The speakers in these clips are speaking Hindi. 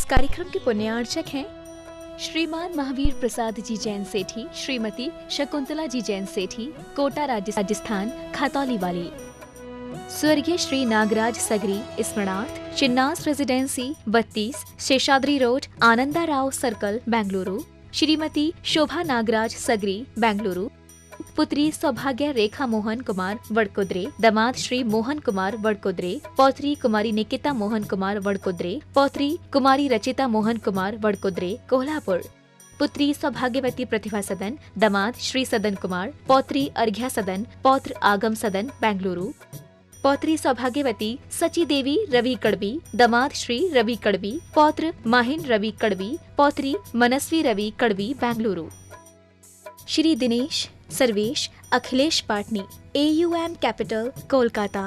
कार्यक्रम के पुण्यार्चक हैं श्रीमान महावीर प्रसाद जी जैन सेठी, श्रीमती शकुंतला जी जैन सेठी, कोटा राजस्थान खातौली वाली। स्वर्गीय श्री नागराज सगरी स्मरणार्थ, Chinnas residency 32, Seshadri road, Ananda Rao circle, Bengaluru. Shrimati Shobha Nagaraj Sagari, Bengaluru. पुत्री सौभाग्य रेखा मोहन कुमार वडकुद्रे, दामाद श्री मोहन कुमार वडकुद्रे, पौत्री कुमारी निकिता मोहन कुमार वडकुद्रे, पौत्री कुमारी रचिता मोहन कुमार वडकुद्रे, कोल्हापुर। पुत्री सौभाग्यवती प्रतिभा सदन, दामाद श्री सदन कुमार, पौत्री अर्घ्या सदन, पौत्र आगम सदन, बेंगलुरु। पौत्री सौभाग्यवती सची देवी रवि कड़बी, दामाद श्री रवि कड़बी, पौत्र माहिन रवि कड़बी, पौत्री मनस्वी रवि कड़बी, बेंगलुरु। Shri Dinesh Sarvesh Akhilesh Patni, AUM capital, Kolkata.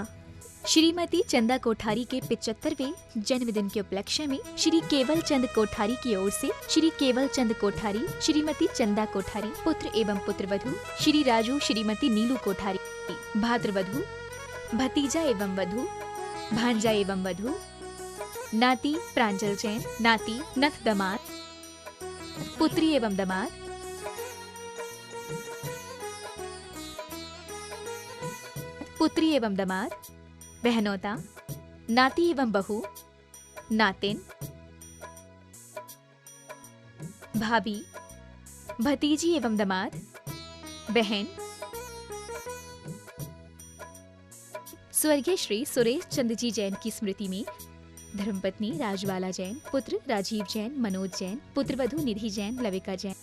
श्रीमती चंदा कोठारी के 75वें जन्मदिन के उपलक्ष्य में श्री केवल चंद कोठारी की ओर से श्री केवल चंद कोठारी, श्रीमती चंदा कोठारी, पुत्र एवं पुत्रवधू श्री राजू श्रीमती नीलू कोठारी, भाद्रवधू भतीजा एवं वधू, भांजा एवं वधू, नाती प्रांजल जैन, नाती नथ दामाद, पुत्री एवं दामाद, पुत्री एवं दामाद, बहनोता, नाती एवं बहू, नातिन, भाभी, भतीजी एवं दामाद, बहन। स्वर्गीय श्री सुरेश चंद जी जैन की स्मृति में धर्मपत्नी राजबाला जैन, पुत्र राजीव जैन, मनोज जैन, पुत्रवधू निधि जैन, लविका जैन,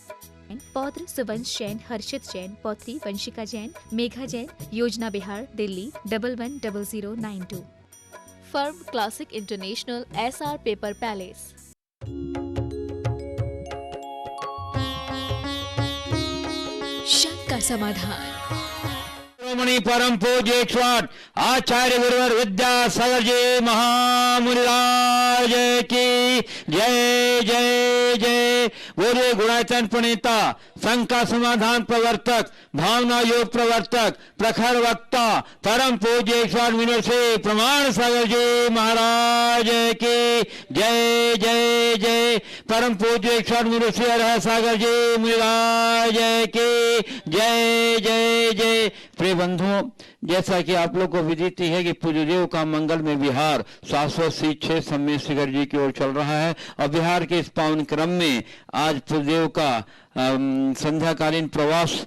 पौत्र सुवंश जैन, हर्षित जैन, पौत्री वंशिका जैन, मेघा जैन, योजना Bihar, Delhi 110092। Firm classic international, SR paper palace. शक का समाधान। मणि परम पूज्य स्वाट आचार्य गुरुवर विद्यासागर जी महामुनिराज की जय जय जय। बोले गुणायतन प्रणेता, संघ का समाधान प्रवर्तक, भावना योग प्रवर्तक, प्रखर वक्ता, परम पूज्य स्वाट विनर से प्रमाण सागर जी महाराज की जय जय जय। परम पूज्य स्वाट विनर से रह सागर जी महाराज की जय जय जय। प्रिय बंधुओं, जैसा कि आप लोग को विदित है कि पूज्यदेव का मंगल में विहार शाश्वत शिक्षे सम्य शिखर जी की ओर चल रहा है और बिहार के इस पावन क्रम में आज पूज्यदेव का संध्याकालीन प्रवास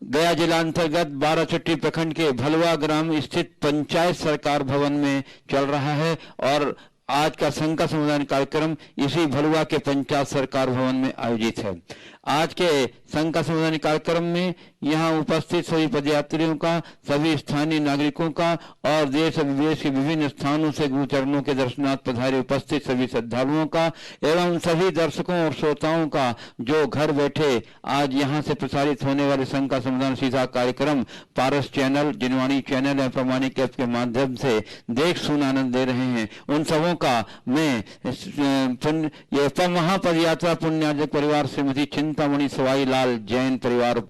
गया जिला अंतर्गत 12 प्रखंड के भलवा ग्राम स्थित पंचायत सरकार भवन में चल रहा है और आज का संघ का समाधान कार्यक्रम इसी भलुआ के पंचायत सरकार भवन में आयोजित है। आज के संघ का समाधान कार्यक्रम में यहाँ उपस्थित सभी पदयात्रियों का, सभी स्थानीय नागरिकों का और देश और विदेश के विभिन्न स्थानों से गुरु चरणों के दर्शनार्थ पधारे उपस्थित सभी श्रद्धालुओं का एवं सभी दर्शकों और श्रोताओं का जो घर बैठे आज यहाँ से प्रसारित होने वाले संघ का समाधान सीधा कार्यक्रम पारस चैनल, जिनवाणी चैनल एवं प्रमाणिक ऐप के माध्यम से देख सुन आनंद ले रहे हैं, उन सबों का मैं ये महापदयात्रा पुण्यार्जक परिवार श्रीमती चिंतामणि सवाई लाल जैन परिवार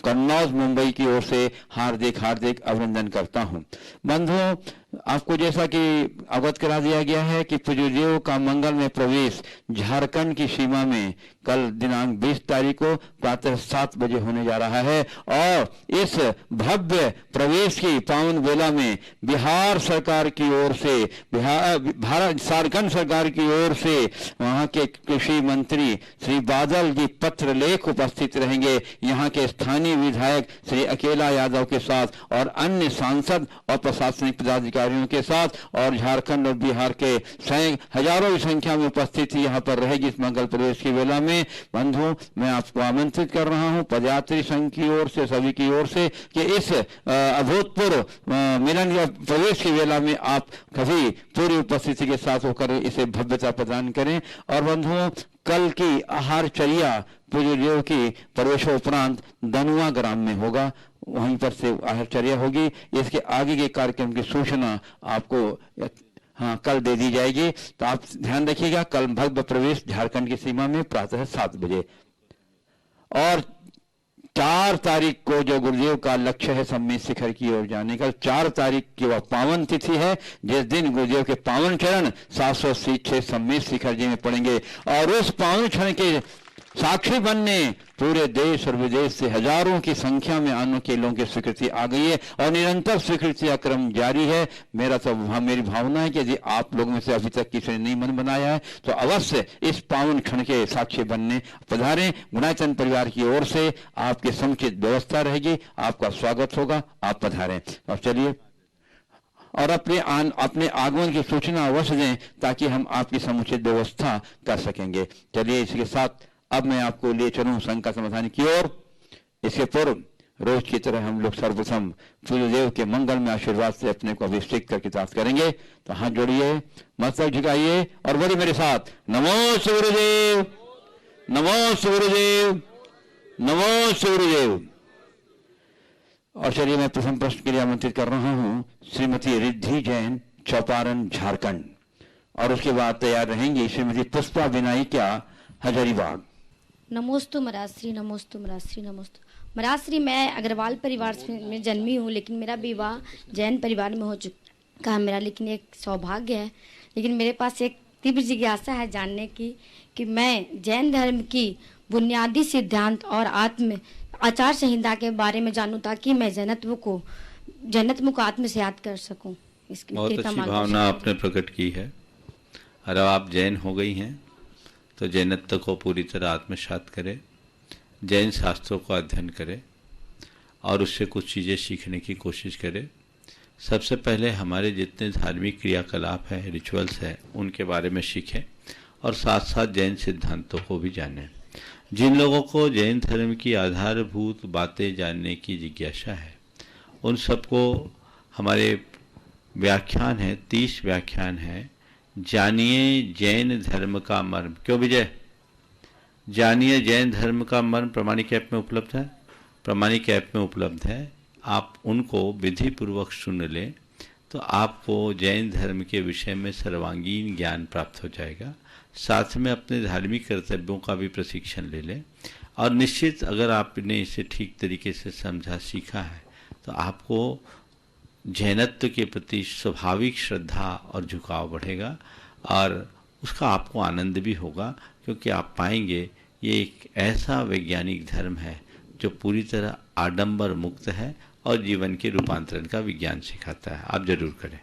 कन्नौज मुंबई की ओर से हार्दिक हार्दिक अभिनंदन करता हूं। बंधुओं, आपको जैसा कि अवगत करा दिया गया है कि पूज्यदेव का मंगल में प्रवेश झारखंड की सीमा में कल दिनांक 20 तारीख को प्रातः 7 बजे होने जा रहा है और इस भव्य प्रवेश की पावन बेला में बिहार सरकार की ओर से, झारखंड सरकार की ओर से वहां के कृषि मंत्री श्री बादल जी पत्र लेख उपस्थित रहेंगे। यहाँ के स्थानीय विधायक श्री अकेला यादव के साथ और अन्य सांसद और प्रशासनिक पदाधिकारियों के साथ और झारखंड और बिहार के हजारों की संख्या में उपस्थिति यहाँ पर रहेगी इस मंगल प्रवेश की वेला में। बंधुओं, मैं आपको आमंत्रित कर रहा हूँ पदयात्री संघ की ओर से, सभी की ओर से कि इस अभूतपूर्व मिलन या प्रवेश की वेला में आप कभी पूरी उपस्थिति के साथ होकर इसे भव्यता प्रदान करें। और बंधुओं, कल की आहारचर्या पूज्यदेव की प्रवेशोपरांत दनुआ ग्राम में होगा, वहीं पर से आहारचर्या होगी। इसके आगे के कार्यक्रम की सूचना आपको कल दे दी जाएगी, तो आप ध्यान रखिएगा। कल भव्य प्रवेश झारखंड की सीमा में प्रातः 7 बजे। और 4 तारीख को जो गुरुदेव का लक्ष्य है सम्मेत शिखर की ओर जाने का, 4 तारीख की वह पावन तिथि है जिस दिन गुरुदेव के पावन चरण 706 सम्मेत शिखर जी में पड़ेंगे। और उस पावन क्षण के साक्षी बनने पूरे देश और विदेश से हजारों की संख्या में आने के लोगों की स्वीकृति आ गई है और निरंतर स्वीकृति का क्रम जारी है। मेरी भावना है कि यदि आप लोगों में से अभी तक किसी ने नहीं मन बनाया है तो अवश्य इस पावन क्षण के साक्षी बनने पधारें। गुणायतन परिवार की ओर से आपकी समुचित व्यवस्था रहेगी, आपका स्वागत होगा, आप पधारें। अब चलिए और अपने आगमन की सूचना अवश्य दें ताकि हम आपकी समुचित व्यवस्था कर सकेंगे। चलिए इसके साथ अब मैं आपको ले चलूं संघ का समाधान की ओर। इसके पूर्व रोज की तरह हम लोग सर्वप्रथम सूर्यदेव के मंगल में आशीर्वाद से अपने को अभिषेक करके प्राप्त करेंगे। तो हाथ जोड़िए, मस्तक झुकाइए और बोलिए मेरे साथ, नमो सूर्यदेव, नमो सूर्यदेव, नमो सूर्यदेव। और चलिए मैं प्रथम प्रश्न के लिए आमंत्रित कर रहा हूं श्रीमती रिद्धि जैन, चौपारण, झारखंड। और उसके बाद तैयार रहेंगी श्रीमती पुष्पा विनायिका, हजारीबाग। नमोस्तु महाराज श्री, नमोस्तु महाराज श्री, नमोस्तु महाराज श्री। मैं अग्रवाल परिवार में जन्मी हूँ, लेकिन मेरा विवाह जैन परिवार में हो चुका है मेरा। लेकिन एक सौभाग्य है, लेकिन मेरे पास एक तीव्र जिज्ञासा है जानने की कि मैं जैन धर्म की बुनियादी सिद्धांत और आचार संहिता के बारे में जानूं ताकि मैं जैनत्व को आत्म से याद कर सकूं। इसकी बहुत अच्छी भावना आपने प्रकट की है। और अब आप जैन हो गई हैं तो जैनत्व को पूरी तरह आत्मसात करें, जैन शास्त्रों का अध्ययन करें और उससे कुछ चीज़ें सीखने की कोशिश करें। सबसे पहले हमारे जितने धार्मिक क्रियाकलाप हैं, रिचुअल्स हैं, उनके बारे में सीखें और साथ साथ जैन सिद्धांतों को भी जानें। जिन लोगों को जैन धर्म की आधारभूत बातें जानने की जिज्ञासा है उन सबको हमारे व्याख्यान है, 30 व्याख्यान है, जानिए जैन धर्म का मर्म। क्यों विजय? जानिए जैन धर्म का मर्म प्रामाणिक ऐप में उपलब्ध है, प्रामाणिक ऐप में उपलब्ध है। आप उनको विधि पूर्वक सुन लें तो आपको जैन धर्म के विषय में सर्वांगीण ज्ञान प्राप्त हो जाएगा। साथ में अपने धार्मिक कर्तव्यों का भी प्रशिक्षण ले लें और निश्चित अगर आपने इसे ठीक तरीके से समझा सीखा है तो आपको जैनत्व के प्रति स्वाभाविक श्रद्धा और झुकाव बढ़ेगा और उसका आपको आनंद भी होगा, क्योंकि आप पाएंगे ये एक ऐसा वैज्ञानिक धर्म है जो पूरी तरह आडंबर मुक्त है और जीवन के रूपांतरण का विज्ञान सिखाता है। आप जरूर करें।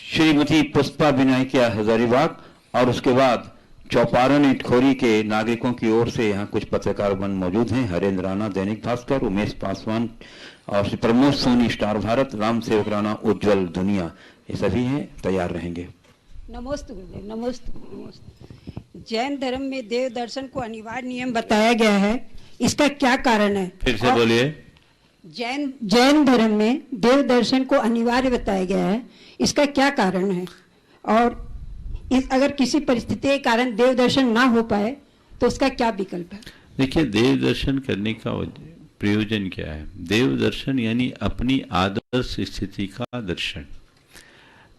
श्रीमती पुष्पा विनायिका, हजारीबाग। और उसके बाद चौपारण इटखोरी के नागरिकों की ओर से यहाँ कुछ पत्रकार बन मौजूद हैं। हरेंद्र राणा, दैनिक भास्कर, उमेश पासवान और श्री प्रमोद सोनी, स्टार भारत, राम सेवक राणा, उज्जवल दुनिया, ये सभी हैं, तैयार रहेंगे। नमोस्तु गुरुदेव, नमोस्तु, नमोस्तु। जैन धर्म में देव दर्शन को अनिवार्य नियम बताया गया है, इसका क्या कारण है? फिर से बोलिए। जैन धर्म में देव दर्शन को अनिवार्य बताया गया है, इसका क्या कारण है? और अगर किसी परिस्थिति के कारण देव दर्शन ना हो पाए तो उसका क्या विकल्प है? देखिए, देव दर्शन करने का प्रयोजन क्या है? देव दर्शन यानी अपनी आदर्श स्थिति का दर्शन।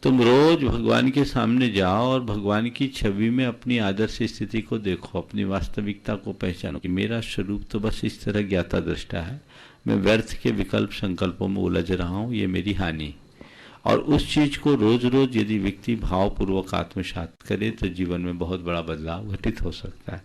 तुम रोज भगवान के सामने जाओ और भगवान की छवि में अपनी आदर्श स्थिति को देखो, अपनी वास्तविकता को पहचानो कि मेरा स्वरूप तो बस इस तरह ज्ञाता दृष्टा है, मैं व्यर्थ के विकल्प संकल्पों में उलझ रहा हूँ, ये मेरी हानि। और उस चीज को रोज रोज यदि व्यक्ति भावपूर्वक आत्मसात करे तो जीवन में बहुत बड़ा बदलाव घटित हो सकता है।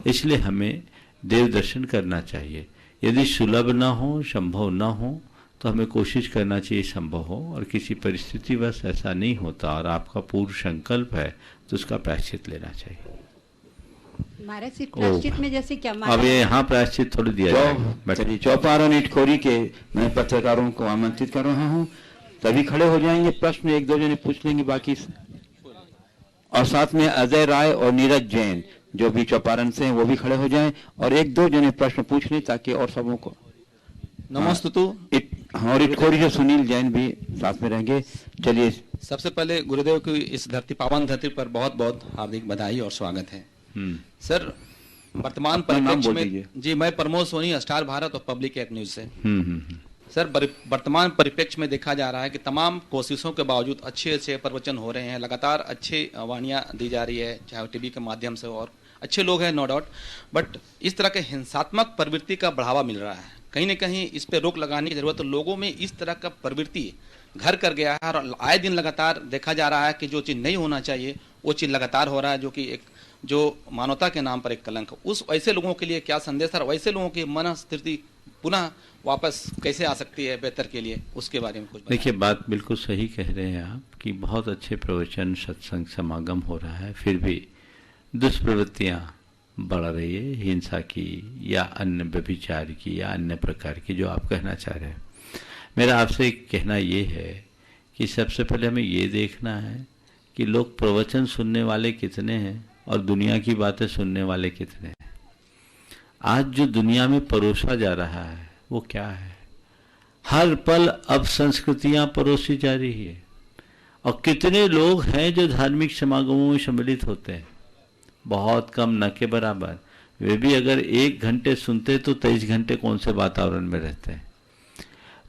इसलिए हमें देव दर्शन करना चाहिए। यदि सुलभ ना हो, संभव ना हो, तो हमें कोशिश करना चाहिए संभव हो। और किसी परिस्थिति बस ऐसा नहीं होता और आपका पूर्ण संकल्प है तो उसका प्रायश्चित लेना चाहिए। महाराज सिर्फ प्रायश्चित में जैसे क्या? अब ये यहाँ प्रायश्चित थोड़ी दिया जाएगा। चौपारण इटखोरी के मैं पत्रकारों को आमंत्रित कर रहा हूँ, तभी खड़े हो जाएंगे, प्रश्न एक दो जने पूछ लेंगे बाकी से। और साथ में अजय राय और नीरज जैन जो भी चौपारण से हैं वो भी खड़े हो जाएं और एक दो जने प्रश्न पूछ लें ताकि और सबों को। नमस्तु। और इटखोरी से सुनील जैन भी साथ में रहेंगे। चलिए, सबसे पहले गुरुदेव की इस पावन धरती पर बहुत बहुत हार्दिक बधाई और स्वागत है। सर, वर्तमान परिप्रेक्ष्य में जी, मैं प्रमोद सोनी, स्टार भारत और पब्लिक एक्ट न्यूज से। सर, वर्तमान परिप्रेक्ष्य में देखा जा रहा है कि तमाम कोशिशों के बावजूद अच्छे अच्छे प्रवचन हो रहे हैं, लगातार अच्छी वाणियाँ दी जा रही है, चाहे टीवी के माध्यम से और अच्छे लोग हैं, नो डाउट, बट इस तरह के हिंसात्मक प्रवृत्ति का बढ़ावा मिल रहा है। कहीं ना कहीं इस पर रोक लगाने की जरूरत है। लोगों में इस तरह का प्रवृत्ति घर कर गया है और आए दिन लगातार देखा जा रहा है कि जो चीज़ नहीं होना चाहिए वो चीज़ लगातार हो रहा है, जो कि एक जो मानवता के नाम पर एक कलंक। उस ऐसे लोगों के लिए क्या संदेश है और वैसे लोगों की मनस्थिति पुनः वापस कैसे आ सकती है बेहतर के लिए, उसके बारे में कुछ बताएं। देखिए, बात बिल्कुल सही कह रहे हैं आप कि बहुत अच्छे प्रवचन, सत्संग, समागम हो रहा है, फिर भी दुष्प्रवृत्तियां बढ़ रही है, हिंसा की या अन्य व्यभिचार की या अन्य प्रकार की, जो आप कहना चाह रहे हैं। मेरा आपसे कहना ये है कि सबसे पहले हमें ये देखना है कि लोग प्रवचन सुनने वाले कितने हैं और दुनिया की बातें सुनने वाले कितने हैं। आज जो दुनिया में परोसा जा रहा है वो क्या है? हर पल अब संस्कृतियां परोसी जा रही है। और कितने लोग हैं जो धार्मिक समागमों में सम्मिलित होते हैं? बहुत कम, न के बराबर। वे भी अगर 1 घंटे सुनते तो 23 घंटे कौन से वातावरण में रहते हैं।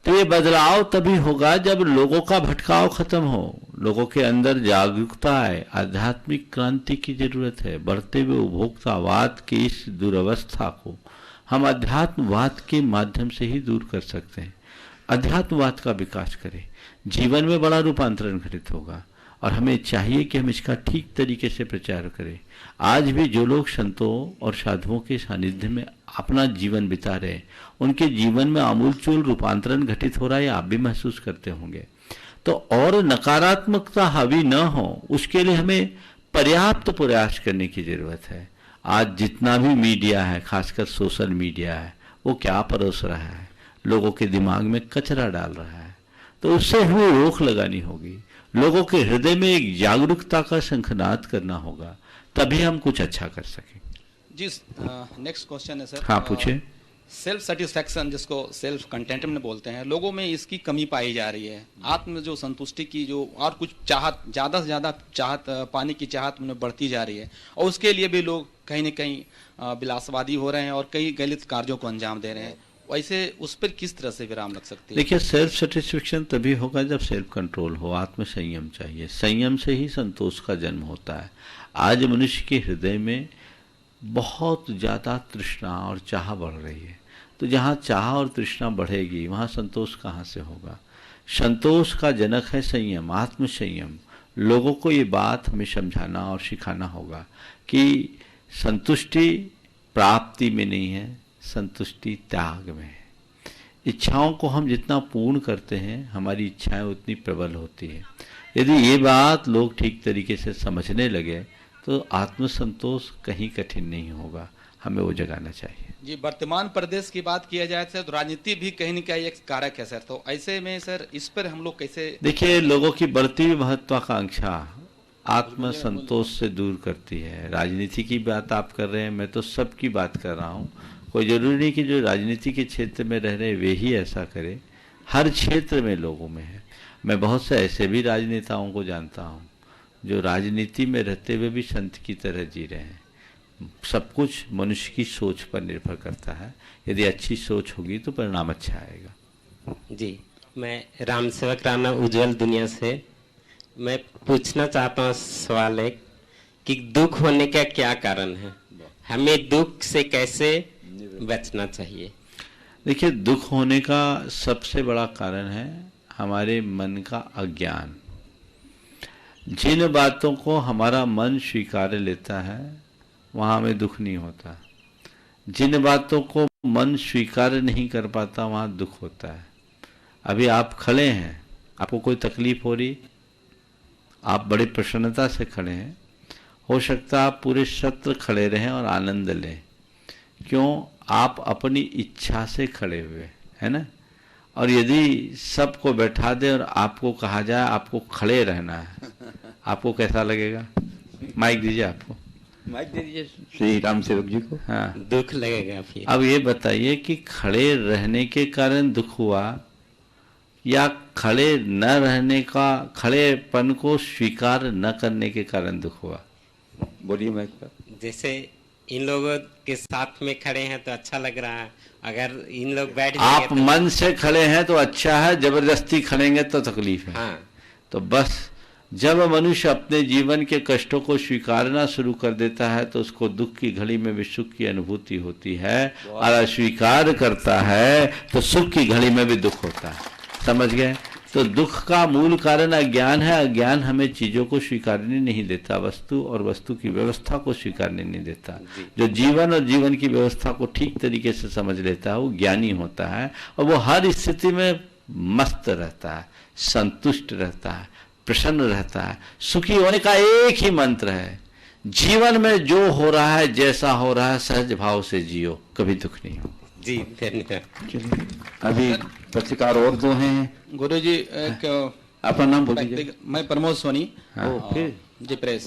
तो ये बदलाव तभी होगा जब लोगों का भटकाव खत्म हो, लोगों के अंदर जागरूकता आए। आध्यात्मिक क्रांति की जरूरत है। बढ़ते हुए उपभोक्तावाद की इस दुर्अवस्था को हम अध्यात्मवाद के माध्यम से ही दूर कर सकते हैं। अध्यात्मवाद का विकास करें, जीवन में बड़ा रूपांतरण घटित होगा और हमें चाहिए कि हम इसका ठीक तरीके से प्रचार करें। आज भी जो लोग संतों और साधुओं के सानिध्य में अपना जीवन बिता रहे हैं, उनके जीवन में आमूलचूल रूपांतरण घटित हो रहा है, आप भी महसूस करते होंगे। तो और नकारात्मकता हावी न हो, उसके लिए हमें पर्याप्त प्रयास करने की जरूरत है। आज जितना भी मीडिया है, खासकर सोशल मीडिया है, वो क्या परोस रहा है? लोगों के दिमाग में कचरा डाल रहा है। तो उससे हमें रोक लगानी होगी। लोगों के हृदय में एक जागरूकता का शंखनाद करना होगा, तभी हम कुछ अच्छा कर सकें। जी, नेक्स्ट क्वेश्चन है सर। हाँ, पूछे। सेल्फ सेटिस्फैक्शन, जिसको सेल्फ कंटेंटमेंट बोलते हैं, लोगों में इसकी कमी पाई जा रही है। आत्म जो संतुष्टि की जो और कुछ चाहत, ज़्यादा से ज़्यादा चाहत, पाने की चाहत उन्हें बढ़ती जा रही है और उसके लिए भी लोग कहीं न कहीं विलासवादी हो रहे हैं और कई गलत कार्यों को अंजाम दे रहे हैं। वैसे उस पर किस तरह से विराम लग सकती है? देखिए, सेल्फ सेटिस्फेक्शन तभी होगा जब सेल्फ कंट्रोल हो, आत्म संयम चाहिए। संयम से ही संतोष का जन्म होता है। आज मनुष्य के हृदय में बहुत ज़्यादा तृष्णा और चाह बढ़ रही है। तो जहाँ चाह और तृष्णा बढ़ेगी वहाँ संतोष कहाँ से होगा? संतोष का जनक है संयम, आत्म संयम। लोगों को ये बात हमें समझाना और सिखाना होगा कि संतुष्टि प्राप्ति में नहीं है, संतुष्टि त्याग में है। इच्छाओं को हम जितना पूर्ण करते हैं, हमारी इच्छाएं उतनी प्रबल होती है। यदि ये बात लोग ठीक तरीके से समझने लगे तो आत्मसंतोष कहीं कठिन नहीं होगा। हमें वो जगाना चाहिए। जी, वर्तमान प्रदेश की बात किया जाए सर, तो राजनीति भी कहीं न कहीं एक कारक है सर। तो ऐसे में सर इस पर हम लोग कैसे? देखिए, लोगों की बढ़ती हुई महत्वाकांक्षा आत्म संतोष से दूर करती है। राजनीति की बात आप कर रहे हैं, मैं तो सबकी बात कर रहा हूँ। कोई जरूरी नहीं कि जो राजनीति के क्षेत्र में रह रहे वे ही ऐसा करें। हर क्षेत्र में लोगों में है। मैं बहुत से ऐसे भी राजनेताओं को जानता हूँ जो राजनीति में रहते हुए भी संत की तरह जी रहे हैं। सब कुछ मनुष्य की सोच पर निर्भर करता है। यदि अच्छी सोच होगी तो परिणाम अच्छा आएगा। जी, मैं राम सेवक राणा उज्जवल दुनिया से मैं पूछना चाहता हूँ सवाल एक कि दुख होने का क्या कारण है? हमें दुख से कैसे बचना चाहिए? देखिए, दुख होने का सबसे बड़ा कारण है हमारे मन का अज्ञान। जिन बातों को हमारा मन स्वीकार लेता है वहाँ हमें दुख नहीं होता। जिन बातों को मन स्वीकार नहीं कर पाता वहाँ दुख होता है। अभी आप खड़े हैं, आपको कोई तकलीफ हो रही, आप बड़ी प्रसन्नता से खड़े हैं, हो सकता है आप पूरे सत्र खड़े रहें और आनंद लें। क्यों? आप अपनी इच्छा से खड़े हुए है ना। और यदि सबको बैठा दे और आपको कहा जाए आपको खड़े रहना है, आपको कैसा लगेगा? माइक दीजिए, आपको माइक दे दीजिए श्री राम सेवक जी को। हाँ, दुख लगेगा फिर। अब ये बताइए कि खड़े रहने के कारण दुख हुआ या खड़े न रहने का, खड़ेपन को स्वीकार न करने के कारण दुख हुआ? बोलिए माइक पर। जैसे इन लोगों के साथ में खड़े हैं तो अच्छा लग रहा है, अगर इन लोग बैठ आप तो... मन से खड़े हैं तो अच्छा है, जबरदस्ती खड़ेंगे तो तकलीफ है। हाँ। तो बस जब मनुष्य अपने जीवन के कष्टों को स्वीकारना शुरू कर देता है तो उसको दुख की घड़ी में भी सुख की अनुभूति होती है, और अस्वीकार करता है तो सुख की घड़ी में भी दुख होता है। समझ गए? तो दुख का मूल कारण अज्ञान है। अज्ञान हमें चीजों को स्वीकारने नहीं देता, वस्तु और वस्तु की व्यवस्था को स्वीकारने नहीं देता। जो जीवन और जीवन की व्यवस्था को ठीक तरीके से समझ लेता है वो ज्ञानी होता है, और वो हर स्थिति में मस्त रहता है, संतुष्ट रहता है, प्रसन्न रहता है। सुखी होने का एक ही मंत्र है, जीवन में जो हो रहा है, जैसा हो रहा है, सहज भाव से जियो, कभी दुख नहीं हो। जी धन्यवाद। अभी पत्रकार और दो हैं। गुरु जी अपना नाम बोल दीजिए। मैं प्रमोद सोनी। हाँ, फिर जी प्रेस।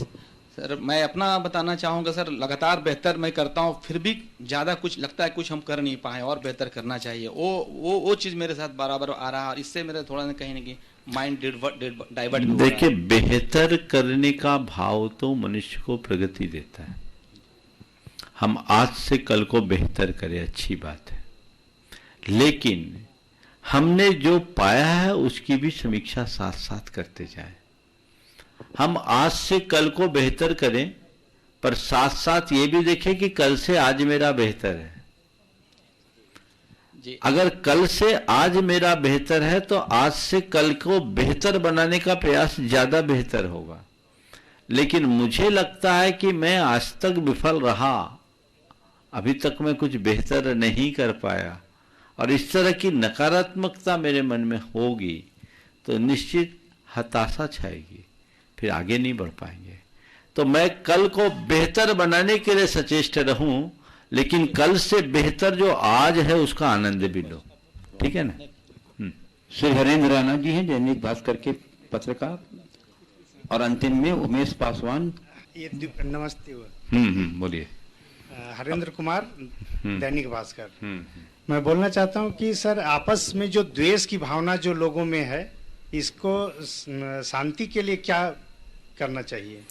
सर मैं अपना बताना चाहूँगा सर, लगातार बेहतर मैं करता हूँ, फिर भी ज़्यादा कुछ लगता है कुछ हम कर नहीं पाए और बेहतर करना चाहिए। वो चीज़ मेरे साथ बराबर आ रहा है, और इससे मेरे थोड़ा ना कहीं ना कहीं माइंड डाइवर्ट। देखिए, बेहतर करने का भाव तो मनुष्य को प्रगति देता है। हम आज से कल को बेहतर करें, अच्छी बात है, लेकिन हमने जो पाया है उसकी भी समीक्षा साथ साथ करते जाएं। हम आज से कल को बेहतर करें, पर साथ साथ ये भी देखें कि कल से आज मेरा बेहतर है। अगर कल से आज मेरा बेहतर है तो आज से कल को बेहतर बनाने का प्रयास ज्यादा बेहतर होगा। लेकिन मुझे लगता है कि मैं आज तक विफल रहा, अभी तक मैं कुछ बेहतर नहीं कर पाया, और इस तरह की नकारात्मकता मेरे मन में होगी तो निश्चित हताशा छाएगी, फिर आगे नहीं बढ़ पाएंगे। तो मैं कल को बेहतर बनाने के लिए सचेष्ट रहूं, लेकिन कल से बेहतर जो आज है उसका आनंद भी लो। ठीक है ना? श्री हरेंद्र राणा जी हैं, दैनिक भास्कर के पत्रकार, और अंतिम में उमेश पासवान। ये नमस्ते। बोलिए। हरेंद्र कुमार, दैनिक भास्कर। मैं बोलना चाहता हूं कि सर, आपस में जो द्वेष की भावना जो लोगों में है, इसको शांति के लिए क्या करना चाहिए?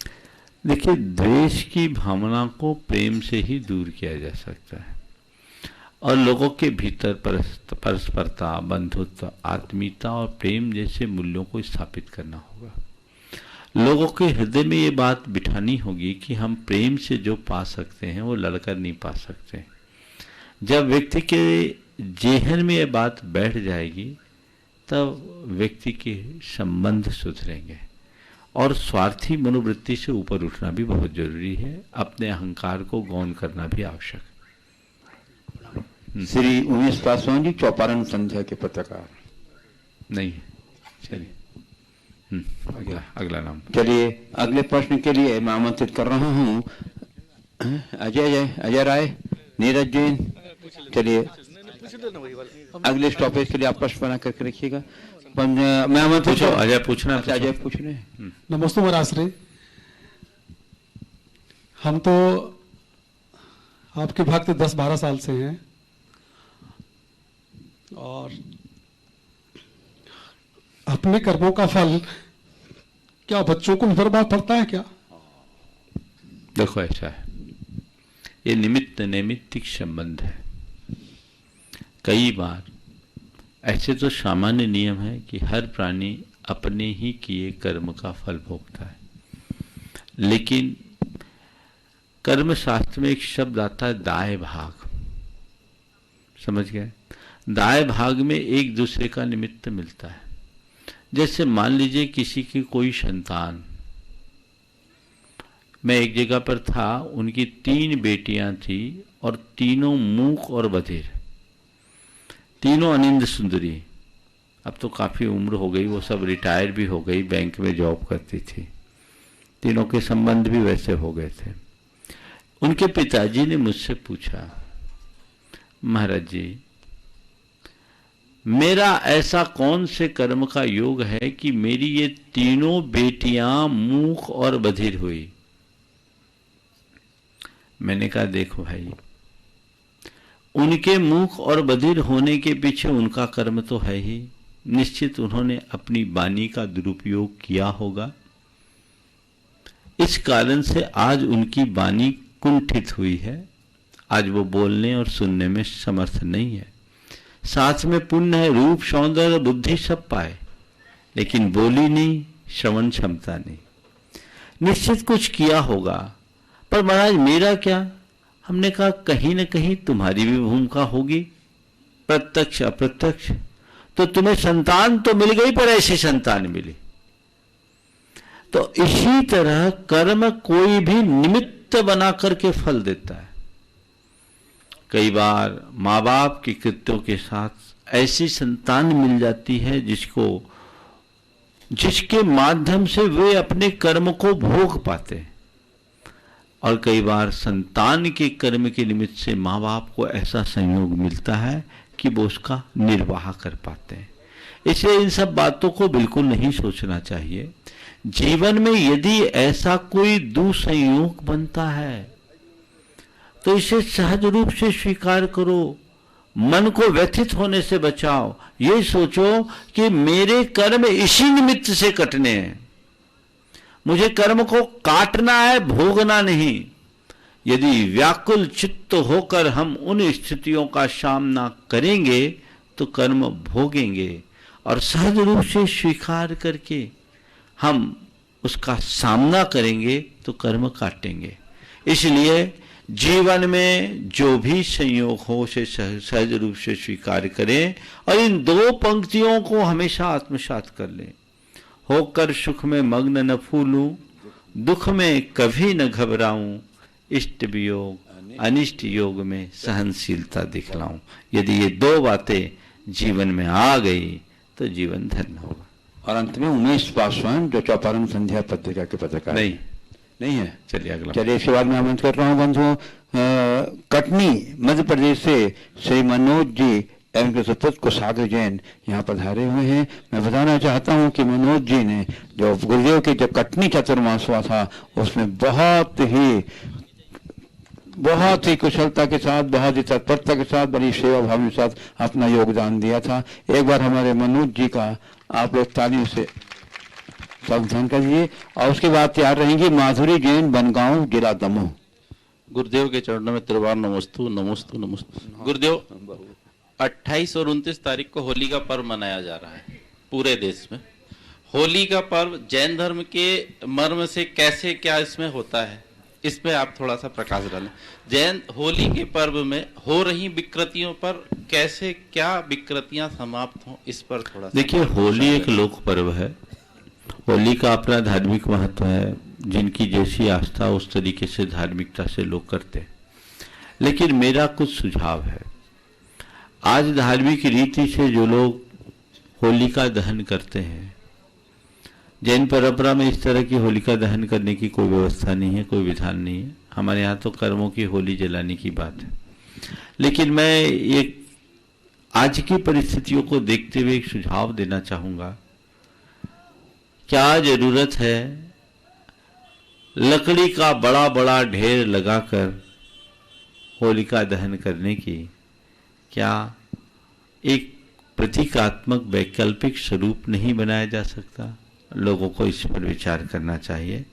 देखिए, द्वेष की भावना को प्रेम से ही दूर किया जा सकता है, और लोगों के भीतर परस्परता, बंधुत्व, आत्मीयता और प्रेम जैसे मूल्यों को स्थापित करना होगा। लोगों के हृदय में ये बात बिठानी होगी कि हम प्रेम से जो पा सकते हैं वो लड़कर नहीं पा सकते। जब व्यक्ति के जेहन में ये बात बैठ जाएगी तब व्यक्ति के संबंध सुधरेंगे, और स्वार्थी मनोवृत्ति से ऊपर उठना भी बहुत जरूरी है। अपने अहंकार को गौण करना भी आवश्यक है। श्री उमेश पासवान जी, चौपारण संध्या के पत्रकार। नहीं, चलिए अगला नाम। चलिए, अगले प्रश्न के लिए मैं आमंत्रित कर रहा हूँ अजय राय, नीरज जैन। चलिए, अगले स्टॉपेज के लिए आप प्रश्न बना करके रखिएगा। मैं आमंत्रित। अजय पूछना। अजय पूछ रहे हैं। नमस्ते महाराज। हम तो आपके भक्त 10-12 साल से हैं, और अपने कर्मों का फल क्या बच्चों को भी बर्बाद पड़ता है क्या? देखो, ऐसा है, ये निमित्त नैमित्तिक संबंध है। कई बार ऐसे तो सामान्य नियम है कि हर प्राणी अपने ही किए कर्म का फल भोगता है, लेकिन कर्म शास्त्र में एक शब्द आता है दाय भाग। समझ गए? दाय भाग में एक दूसरे का निमित्त मिलता है। जैसे मान लीजिए किसी की कोई संतान, मैं एक जगह पर था, उनकी 3 बेटियां थी और तीनों मूक और बधिर, तीनों अनिंद सुंदरी। अब तो काफी उम्र हो गई, वो सब रिटायर भी हो गई, बैंक में जॉब करती थी। तीनों के संबंध भी वैसे हो गए थे। उनके पिताजी ने मुझसे पूछा, महाराज जी, मेरा ऐसा कौन से कर्म का योग है कि मेरी ये तीनों बेटियां मूक और बधिर हुई? मैंने कहा, देखो भाई, उनके मूक और बधिर होने के पीछे उनका कर्म तो है ही, निश्चित उन्होंने अपनी वाणी का दुरुपयोग किया होगा। इस कारण से आज उनकी वाणी कुंठित हुई है, आज वो बोलने और सुनने में समर्थ नहीं है। साथ में पुण्य है, रूप, सौंदर्य, बुद्धि सब पाए, लेकिन बोली नहीं, श्रवण क्षमता नहीं। निश्चित कुछ किया होगा, पर महाराज मेरा क्या? हमने कहा कहीं न कहीं तुम्हारी भी भूमिका होगी, प्रत्यक्ष अप्रत्यक्ष। तो तुम्हें संतान तो मिल गई, पर ऐसी संतान मिली। तो इसी तरह कर्म कोई भी निमित्त बना करके फल देता है। कई बार माँ बाप के कृत्यों के साथ ऐसी संतान मिल जाती है जिसके माध्यम से वे अपने कर्म को भोग पाते हैं, और कई बार संतान के कर्म के निमित्त से माँ बाप को ऐसा संयोग मिलता है कि वो उसका निर्वाह कर पाते हैं। इसलिए इन सब बातों को बिल्कुल नहीं सोचना चाहिए। जीवन में यदि ऐसा कोई दुसंयोग बनता है तो इसे सहज रूप से स्वीकार करो, मन को व्यथित होने से बचाओ। ये सोचो कि मेरे कर्म इसी निमित्त से कटने हैं, मुझे कर्म को काटना है, भोगना नहीं। यदि व्याकुल चित्त होकर हम उन स्थितियों का सामना करेंगे तो कर्म भोगेंगे, और सहज रूप से स्वीकार करके हम उसका सामना करेंगे तो कर्म काटेंगे। इसलिए जीवन में जो भी संयोग हो उसे सहज रूप से स्वीकार करें, और इन दो पंक्तियों को हमेशा आत्मसात कर लें। होकर सुख में मग्न न फूलूं, दुख में कभी न घबराऊं, इष्ट वियोग अनिष्ट योग में सहनशीलता दिखलाऊं। यदि ये दो बातें जीवन में आ गई तो जीवन धन्य होगा। और अंत में उमेश पासवान जो चौपारण संध्या पत्रिका के पत्रकार नहीं है। चलिए अगला। चलिए इसके बाद मैं आमंत्रित कर रहा हूँ बंधुओं, कटनी मध्य प्रदेश से श्री मनोज जी एवं सुपुत्र कुशाग्र जैन यहाँ पधारे हुए हैं। मैं बताना चाहता हूँ कि मनोज जी ने जो गुरुदेव के जब कटनी चतुर्मास हुआ था उसमें बहुत ही कुशलता के साथ, बहुत ही तत्परता के साथ, बड़ी सेवा भाव के साथ अपना योगदान दिया था। एक बार हमारे मनोज जी का आप लोग तालियों से स्वागत करिए। और उसके बाद तैयार रहेंगी माधुरी जैन, बनगांव, जिला दमोह। गुरुदेव के चरणों में त्रिवार नमस्तु नमस्तु नमस्तु। गुरुदेव 28 और 29 तारीख को होली का पर्व मनाया जा रहा है पूरे देश में। होली का पर्व जैन धर्म के मर्म से कैसे क्या इसमें होता है, इस पे आप थोड़ा सा प्रकाश डालें। जैन होली के पर्व में हो रही विकृतियों पर कैसे क्या विकृतियां समाप्त हों, इस पर थोड़ा। देखिए, होली एक लोक पर्व है, होली का अपना धार्मिक महत्व है। जिनकी जैसी आस्था उस तरीके से धार्मिकता से लोग करते हैं। लेकिन मेरा कुछ सुझाव है। आज धार्मिक रीति से जो लोग होलिका दहन करते हैं, जैन परंपरा में इस तरह की होलिका दहन करने की कोई व्यवस्था नहीं है, कोई विधान नहीं है। हमारे यहाँ तो कर्मों की होली जलाने की बात है। लेकिन मैं एक आज की परिस्थितियों को देखते हुए एक सुझाव देना चाहूँगा। क्या जरूरत है लकड़ी का बड़ा बड़ा ढेर लगाकर होलिका दहन करने की? क्या एक प्रतीकात्मक वैकल्पिक स्वरूप नहीं बनाया जा सकता? लोगों को इस पर विचार करना चाहिए,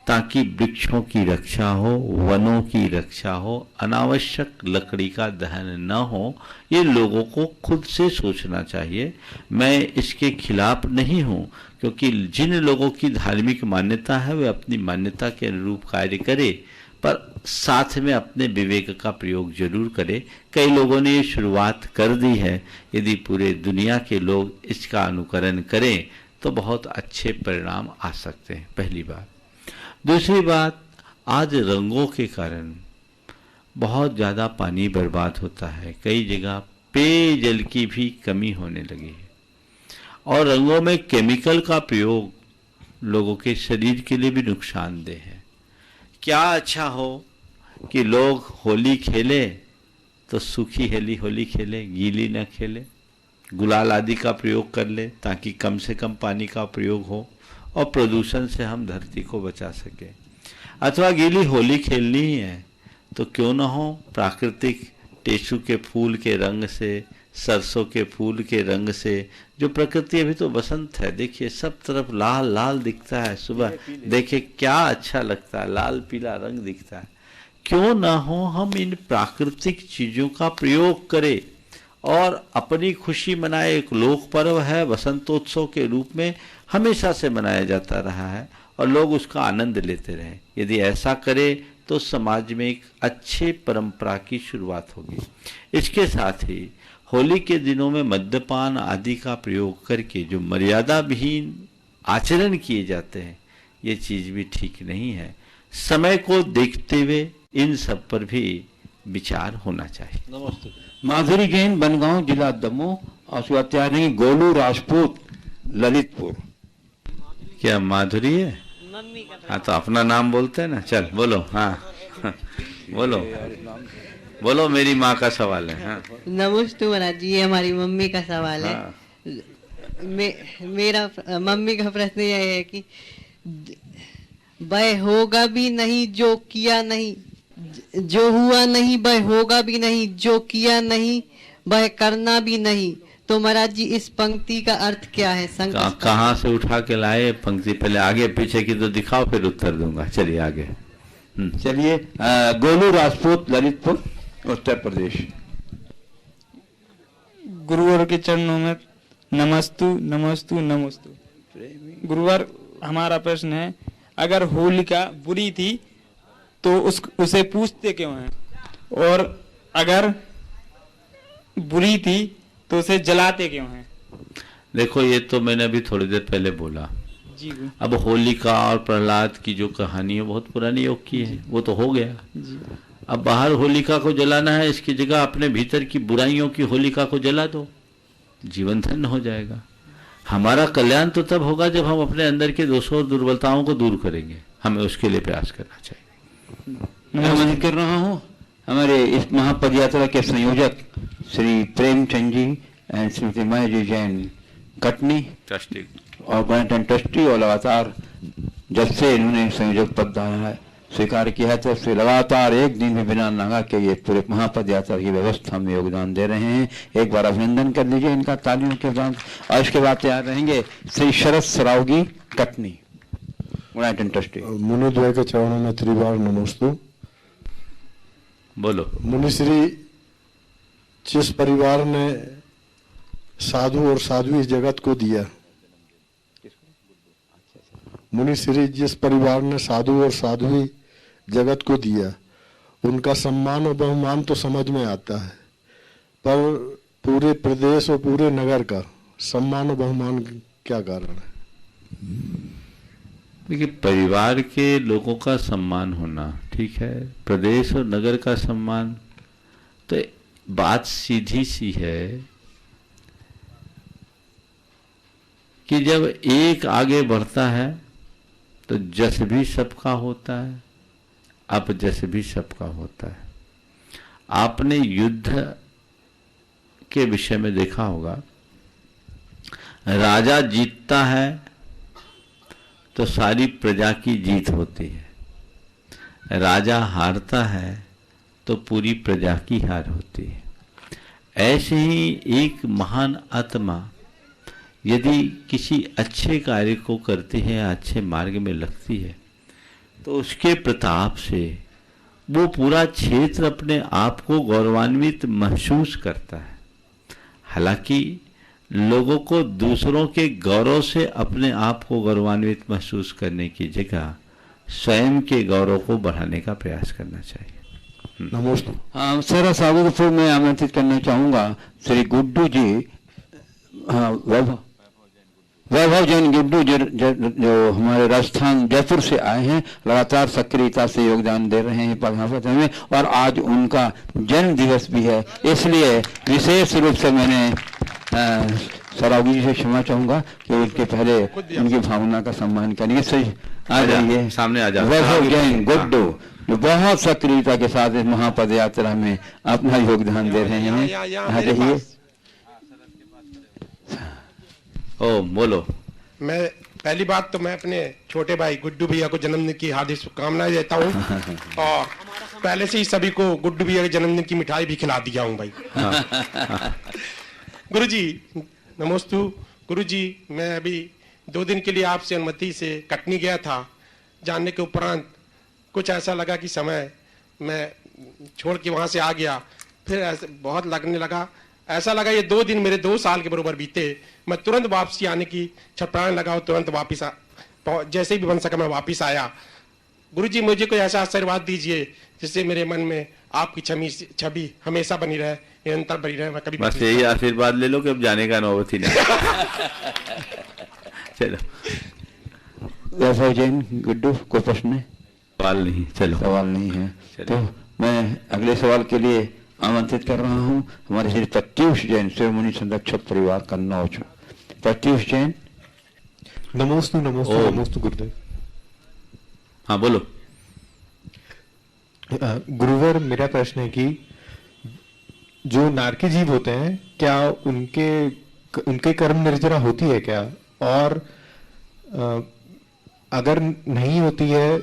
ताकि वृक्षों की रक्षा हो, वनों की रक्षा हो, अनावश्यक लकड़ी का दहन न हो। ये लोगों को खुद से सोचना चाहिए। मैं इसके खिलाफ नहीं हूँ, क्योंकि जिन लोगों की धार्मिक मान्यता है वे अपनी मान्यता के अनुरूप कार्य करे, पर साथ में अपने विवेक का प्रयोग जरूर करे। कई लोगों ने ये शुरुआत कर दी है। यदि पूरे दुनिया के लोग इसका अनुकरण करें तो बहुत अच्छे परिणाम आ सकते हैं, पहली बात। दूसरी बात, आज रंगों के कारण बहुत ज़्यादा पानी बर्बाद होता है। कई जगह पेयजल की भी कमी होने लगी है, और रंगों में केमिकल का प्रयोग लोगों के शरीर के लिए भी नुकसानदेह है। क्या अच्छा हो कि लोग होली खेले तो सूखी होली खेले, गीली न खेले, गुलाल आदि का प्रयोग कर ले, ताकि कम से कम पानी का प्रयोग हो और प्रदूषण से हम धरती को बचा सके। अथवा गीली होली खेलनी ही है तो क्यों ना हो प्राकृतिक टेसू के फूल के रंग से, सरसों के फूल के रंग से, जो प्रकृति, अभी तो बसंत है, देखिए सब तरफ लाल लाल दिखता है। सुबह देखिए क्या अच्छा लगता है, लाल पीला रंग दिखता है। क्यों ना हो हम इन प्राकृतिक चीजों का प्रयोग करें और अपनी खुशी मनाए। एक लोक पर्व है, वसंतोत्सव के रूप में हमेशा से मनाया जाता रहा है और लोग उसका आनंद लेते रहे। यदि ऐसा करे तो समाज में एक अच्छे परंपरा की शुरुआत होगी। इसके साथ ही होली के दिनों में मद्यपान आदि का प्रयोग करके जो मर्यादा विहीन आचरण किए जाते हैं, ये चीज भी ठीक नहीं है। समय को देखते हुए इन सब पर भी विचार होना चाहिए। नमस्ते। माधुरी जैन, बनगांव, जिला दमोह। और स्वात्यार नहीं गोलू राजपूत, ललितपुर। क्या माधुरी है? हाँ तो अपना नाम बोलते हैं ना। चल बोलो। हाँ बोलो बोलो। मेरी माँ का सवाल है। हाँ नमस्ते महाराज जी, ये हमारी मम्मी का सवाल है। हाँ। मेरा मम्मी का प्रश्न यह है कि वह होगा भी नहीं जो किया नहीं, जो हुआ नहीं वह होगा भी नहीं, जो किया नहीं वह करना भी नहीं। तो महाराज जी इस पंक्ति का अर्थ क्या है? कहाँ से उठा के लाए पंक्ति? पहले आगे पीछे की तो दिखाओ, फिर उत्तर दूंगा। चलिए आगे। चलिए। गोलू राजपूत, ललितपुर, उत्तर प्रदेश। गुरुवर के चरणों में नमस्तु नमस्तु नमस्तु। गुरुवर, हमारा प्रश्न है, अगर होलिका बुरी थी तो उसे पूछते क्यों हैं, और अगर बुरी थी तो उसे जलाते क्यों हैं? देखो, ये तो मैंने अभी थोड़ी देर पहले बोला। जी। अब होलिका और प्रहलाद की जो कहानी है बहुत पुरानी योग की है, वो तो हो गया जी। अब बाहर होलिका को जलाना है, इसकी जगह अपने भीतर की बुराइयों की होलिका को जला दो, जीवन धन्य हो जाएगा। हमारा कल्याण तो तब होगा जब हम अपने अंदर के दोषों और दुर्बलताओं को दूर करेंगे। हमें उसके लिए प्रयास करना चाहिए। नमस्कार कर रहा हूँ हमारे इस महापद यात्रा के संयोजक श्री प्रेमचंद जी एंड श्रीमती माया जी जैन, कटनी ट्रस्टी और गणतंत्र ट्रस्टी, और लगातार जब से इन्होंने संयोजक पद स्वीकार किया है तब से लगातार एक दिन भी बिना नागा के ये पूरे महापद यात्रा की व्यवस्था में योगदान दे रहे हैं। एक बार अभिनंदन कर लीजिए इनका तालियों के साथ। और इसके बाद तैयार रहेंगे श्री शरद सरावगी, कटनी, गणतंत्र ट्रस्टी। मुनिद्वय के चरणों में त्रिवार नमस्तु। बोलो। मुनिश्री, जिस परिवार ने साधु और साध्वी इस जगत को दिया, मुनिश्री जिस परिवार ने साधु और साध्वी जगत को दिया, उनका सम्मान और बहुमान तो समझ में आता है, पर पूरे प्रदेश और पूरे नगर का सम्मान और बहुमान क्या कारण है? देखिए, परिवार के लोगों का सम्मान होना ठीक है, प्रदेश और नगर का सम्मान, तो बात सीधी सी है कि जब एक आगे बढ़ता है तो जस भी सबका होता है, अपजस भी सबका होता है। आपने युद्ध के विषय में देखा होगा, राजा जीतता है तो सारी प्रजा की जीत होती है, राजा हारता है तो पूरी प्रजा की हार होती है। ऐसे ही एक महान आत्मा यदि किसी अच्छे कार्य को करती है, अच्छे मार्ग में लगती है, तो उसके प्रताप से वो पूरा क्षेत्र अपने आप को गौरवान्वित महसूस करता है। हालांकि लोगों को दूसरों के गौरव से अपने आप को गौरवान्वित महसूस करने की जगह स्वयं के गौरव को बढ़ाने का प्रयास करना चाहिए। नमस्ते। सर, सागरपुर में आमंत्रित करना चाहूंगा श्री गुड्डू जी, वैभव जैन गुड्डू जो हमारे राजस्थान जयपुर से आए हैं, लगातार सक्रियता से योगदान दे रहे हैं पद में, और आज उनका जन्म दिवस भी है, इसलिए विशेष रूप से मैंने सरावगी जी से क्षमा चाहूंगा कि उनके पहले उनकी भावना का सम्मान करेंगे। सही आ जाइए, सामने आ जाओ। वैभव जैन गुड्डू जो बहुत सक्रियता के साथ इस महापद यात्रा में अपना योगदान दे रहे हैं, आ जाइए। ओ बोलो। मैं पहली बात तो मैं अपने छोटे भाई गुड्डू भैया को जन्मदिन की हार्दिक शुभकामनाएं देता हूँ, और पहले से ही सभी को गुड्डू भैया के जन्मदिन की मिठाई भी खिला दिया हूँ भाई। गुरुजी नमस्तु। गुरुजी, मैं अभी 2 दिन के लिए आपसे अनुमति से कटनी गया था। जानने के उपरांत कुछ ऐसा लगा कि समय मैं छोड़ के वहाँ से आ गया, फिर ऐसे बहुत लगने लगा ऐसा लगा ये 2 दिन मेरे 2 साल के बराबर बीते। मैं तुरंत वापसी आने की छटपटाने लगा और तुरंत वापिस जैसे भी बन सका मैं वापिस आया। गुरुजी मुझे कोई ऐसा आशीर्वाद दीजिए जिससे मेरे मन में आपकी छवि हमेशा बनी रहे, निरंतर बनी रहे। मैं कभी बस यही आशीर्वाद ले लो कि अब जाने का नौबत ही नहीं। चलो व्यवसाय जैन गुड्डू, कोई प्रश्न है? सवाल नहीं, चलो सवाल नहीं है तो मैं अगले सवाल के लिए आमंत्रित कर रहा हूँ हमारे श्री प्रत्युष जैन, शिरोमणि संरक्षक परिवार कन्नौज। प्रत्युष जैन। नमोस्तु नमोस्तु नमोस्तु गुरुदेव। हाँ बोलो। गुरुवर, मेरा प्रश्न है कि जो नारकी जीव होते हैं क्या उनके कर्म निर्जरा होती है क्या, और अगर नहीं होती है,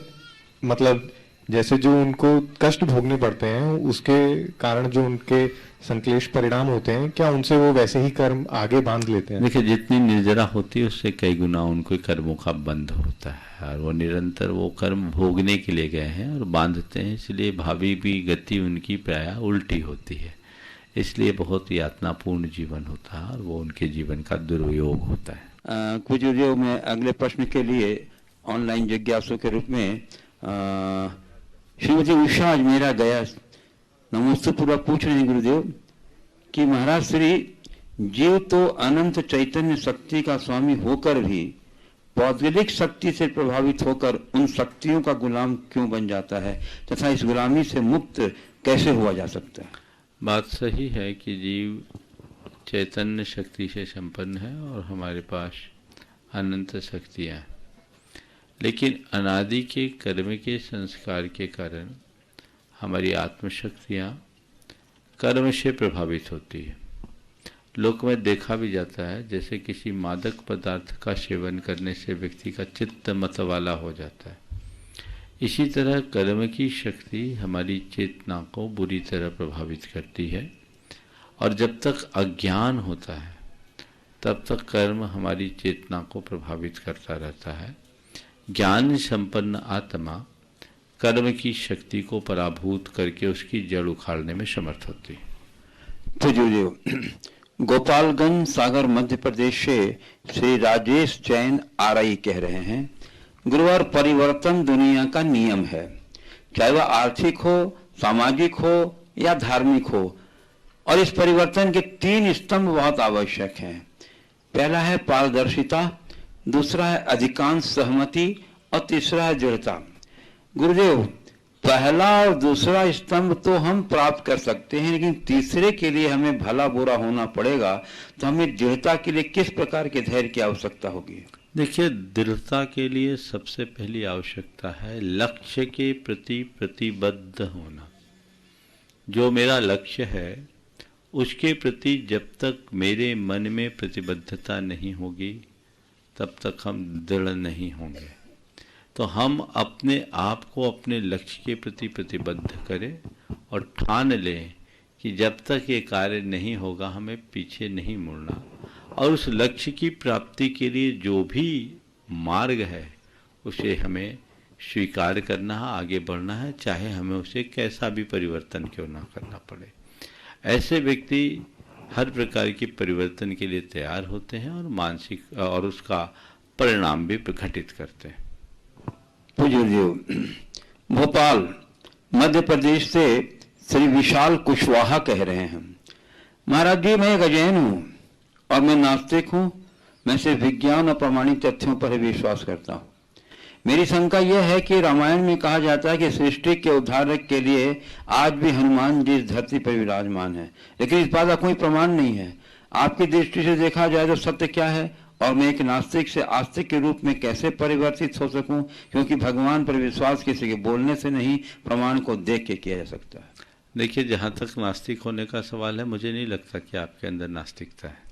मतलब जैसे जो उनको कष्ट भोगने पड़ते हैं उसके कारण जो उनके संक्लेश परिणाम होते हैं, क्या उनसे वो वैसे ही कर्म आगे बांध लेते हैं? देखिए, जितनी निर्जरा होती है उससे कई गुना उनको कर्मों का बंध होता है, और वो निरंतर वो कर्म भोगने के लिए गए हैं और बांधते हैं, इसलिए भावी भी गति उनकी प्रायः उल्टी होती है, इसलिए बहुत यातनापूर्ण जीवन होता है और वो उनके जीवन का दुरुपयोग होता है। कुछ जो मैं अगले प्रश्न के लिए ऑनलाइन जिज्ञासु के रूप में श्रीमती उषा अजमेरा गया नमस्ते पूरा पूछ रहे हैं गुरुदेव कि महाराज श्री जीव तो अनंत चैतन्य शक्ति का स्वामी होकर भी पौद्गलिक शक्ति से प्रभावित होकर उन शक्तियों का गुलाम क्यों बन जाता है, तथा इस गुलामी से मुक्त कैसे हुआ जा सकता है? बात सही है कि जीव चैतन्य शक्ति से संपन्न है और हमारे पास अनंत शक्तियाँ हैं, लेकिन अनादि के कर्म के संस्कार के कारण हमारी आत्मशक्तियाँ कर्म से प्रभावित होती है। लोक में देखा भी जाता है जैसे किसी मादक पदार्थ का सेवन करने से व्यक्ति का चित्त मतवाला हो जाता है, इसी तरह कर्म की शक्ति हमारी चेतना को बुरी तरह प्रभावित करती है, और जब तक अज्ञान होता है तब तक कर्म हमारी चेतना को प्रभावित करता रहता है। ज्ञान संपन्न आत्मा कर्म की शक्ति को पराभूत करके उसकी जड़ उखाड़ने में समर्थ होती है। तो जो गोपालगंज सागर मध्य प्रदेश से श्री राजेश जैन आरआई कह रहे हैं, गुरुवार परिवर्तन दुनिया का नियम है, चाहे वह आर्थिक हो, सामाजिक हो या धार्मिक हो, और इस परिवर्तन के 3 स्तंभ बहुत आवश्यक हैं। पहला है पारदर्शिता, दूसरा है अधिकांश सहमति और तीसरा है दृढ़ता। गुरुदेव, पहला और दूसरा स्तंभ तो हम प्राप्त कर सकते हैं, लेकिन तीसरे के लिए हमें भला बुरा होना पड़ेगा, तो हमें दृढ़ता के लिए किस प्रकार के धैर्य की आवश्यकता होगी? देखिए, दृढ़ता के लिए सबसे पहली आवश्यकता है लक्ष्य के प्रति प्रतिबद्ध होना। जो मेरा लक्ष्य है उसके प्रति जब तक मेरे मन में प्रतिबद्धता नहीं होगी तब तक हम दृढ़ नहीं होंगे। तो हम अपने आप को अपने लक्ष्य के प्रति प्रतिबद्ध करें और ठान लें कि जब तक ये कार्य नहीं होगा हमें पीछे नहीं मुड़ना, और उस लक्ष्य की प्राप्ति के लिए जो भी मार्ग है उसे हमें स्वीकार करना है, आगे बढ़ना है, चाहे हमें उसे कैसा भी परिवर्तन क्यों ना करना पड़े। ऐसे व्यक्ति हर प्रकार के परिवर्तन के लिए तैयार होते हैं और मानसिक और उसका परिणाम भी प्रकटित करते हैं। भोपाल मध्य प्रदेश से श्री विशाल कुशवाहा कह रहे हैं, महाराज जी मैं एक अजैन हूँ और मैं नास्तिक हूँ, मैं सिर्फ विज्ञान और प्रामाणिक तथ्यों पर ही विश्वास करता हूँ। मेरी शंका यह है कि रामायण में कहा जाता है कि सृष्टि के उद्धारक के लिए आज भी हनुमान जी इस धरती पर विराजमान है, लेकिन इस बात का कोई प्रमाण नहीं है। आपकी दृष्टि से देखा जाए तो सत्य क्या है, और मैं एक नास्तिक से आस्तिक के रूप में कैसे परिवर्तित हो सकूं, क्योंकि भगवान पर विश्वास किसी के बोलने से नहीं प्रमाण को देख के किया जा सकता है। देखिए, जहाँ तक नास्तिक होने का सवाल है, मुझे नहीं लगता कि आपके अंदर नास्तिकता है।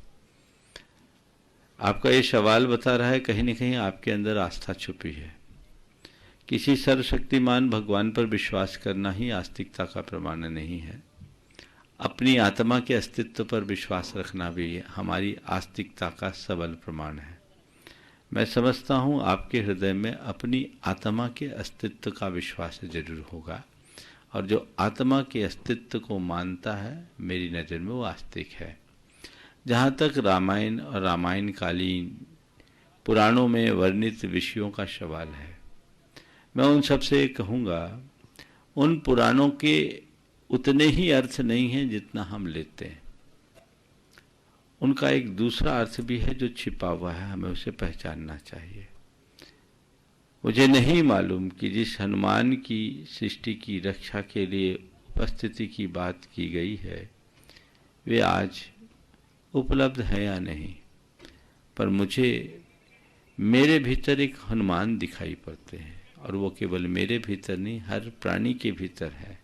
आपका ये सवाल बता रहा है कहीं न कहीं आपके अंदर आस्था छुपी है। किसी सर्वशक्तिमान भगवान पर विश्वास करना ही आस्तिकता का प्रमाण नहीं है। अपनी आत्मा के अस्तित्व पर विश्वास रखना भी हमारी आस्तिकता का सबल प्रमाण है। मैं समझता हूँ आपके हृदय में अपनी आत्मा के अस्तित्व का विश्वास जरूर होगा, और जो आत्मा के अस्तित्व को मानता है, मेरी नज़र में वो आस्तिक है। जहाँ तक रामायण और रामायणकालीन पुराणों में वर्णित विषयों का सवाल है, मैं उन सब से कहूँगा, उन पुराणों के उतने ही अर्थ नहीं हैं जितना हम लेते हैं। उनका एक दूसरा अर्थ भी है जो छिपा हुआ है, हमें उसे पहचानना चाहिए। मुझे नहीं मालूम कि जिस हनुमान की सृष्टि की रक्षा के लिए उपस्थिति की बात की गई है वे आज उपलब्ध है या नहीं, पर मुझे मेरे भीतर एक हनुमान दिखाई पड़ते हैं, और वो केवल मेरे भीतर नहीं, हर प्राणी के भीतर है।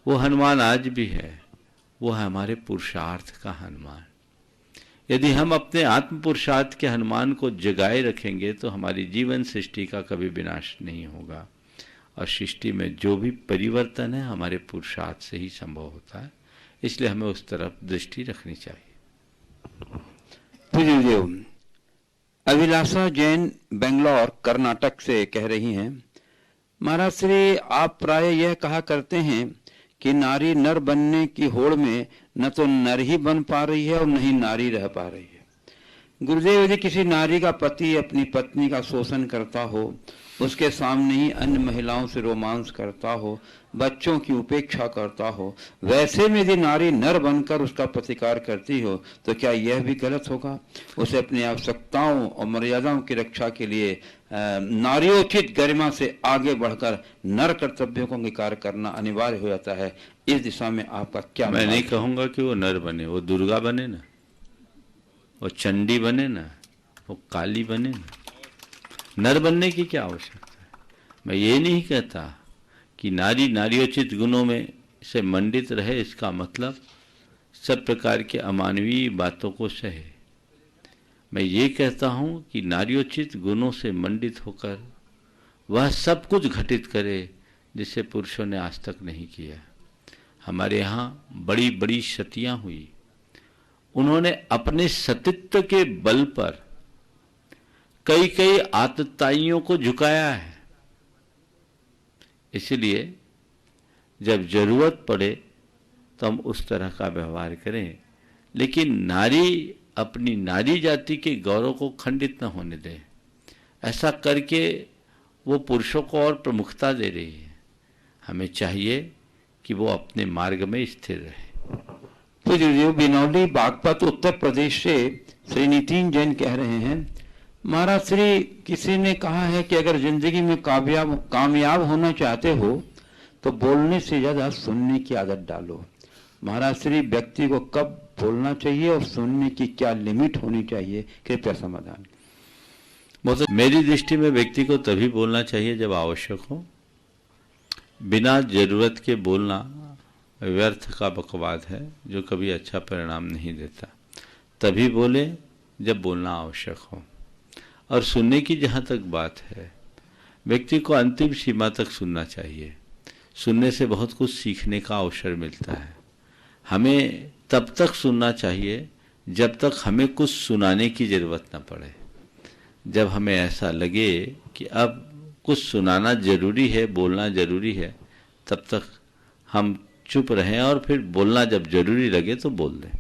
वो हनुमान आज भी है, वो है हमारे पुरुषार्थ का हनुमान। यदि हम अपने आत्म पुरुषार्थ के हनुमान को जगाए रखेंगे तो हमारी जीवन सृष्टि का कभी विनाश नहीं होगा, और सृष्टि में जो भी परिवर्तन है हमारे पुरुषार्थ से ही संभव होता है। इसलिए हमें उस तरफ दृष्टि रखनी चाहिए। पूज्य अभिलाषा जैन बेंगलोर कर्नाटक से कह रही हैं, महाराज श्री, आप प्राय यह कहा करते हैं कि नारी नर बनने की होड़ में न तो नर ही बन पा रही है और न ही नारी रह पा रही है। गुरुदेव, यदि किसी नारी का पति अपनी पत्नी का शोषण करता हो, उसके सामने ही अन्य महिलाओं से रोमांस करता हो, बच्चों की उपेक्षा करता हो, वैसे में यदि नारी नर बनकर उसका प्रतिकार करती हो तो क्या यह भी गलत होगा? उसे अपनी आवश्यकताओं और मर्यादाओं की रक्षा के लिए नारियोचित गरिमा से आगे बढ़कर नर कर्तव्यों को अंगीकार करना अनिवार्य हो जाता है। इस दिशा में आपका क्या? मैं नहीं कहूँगा कि वो नर बने, वो दुर्गा बने ना, वो चंडी बने ना, वो काली बने ना। नर बनने की क्या आवश्यकता है? मैं ये नहीं कहता कि नारी नारियोचित गुणों में से मंडित रहे, इसका मतलब सब प्रकार के अमानवीय बातों को सहे। मैं ये कहता हूँ कि नारियोचित गुणों से मंडित होकर वह सब कुछ घटित करे जिसे पुरुषों ने आज तक नहीं किया। हमारे यहाँ बड़ी बड़ी सतियाँ हुई, उन्होंने अपने सतित्व के बल पर कई कई आतताइयों को झुकाया है। इसलिए जब जरूरत पड़े तो हम उस तरह का व्यवहार करें, लेकिन नारी अपनी नारी जाति के गौरव को खंडित न होने दे। ऐसा करके वो पुरुषों को और प्रमुखता दे रही है। हमें चाहिए कि वो अपने मार्ग में स्थिर रहे। पूज्य बिनौली बागपत उत्तर प्रदेश से श्री नितिन जैन कह रहे हैं, महाराज श्री, किसी ने कहा है कि अगर जिंदगी में कामयाब होना चाहते हो तो बोलने से ज्यादा सुनने की आदत डालो। महाराज श्री, व्यक्ति को कब बोलना चाहिए और सुनने की क्या लिमिट होनी चाहिए, कृपया समाधान। मेरी दृष्टि में व्यक्ति को तभी बोलना चाहिए जब आवश्यक हो। बिना जरूरत के बोलना व्यर्थ का बकवाद है जो कभी अच्छा परिणाम नहीं देता। तभी बोले जब बोलना आवश्यक हो। और सुनने की जहाँ तक बात है, व्यक्ति को अंतिम सीमा तक सुनना चाहिए। सुनने से बहुत कुछ सीखने का अवसर मिलता है। हमें तब तक सुनना चाहिए जब तक हमें कुछ सुनाने की जरूरत न पड़े। जब हमें ऐसा लगे कि अब कुछ सुनाना जरूरी है, बोलना जरूरी है, तब तक हम चुप रहें और फिर बोलना जब जरूरी लगे तो बोल दें।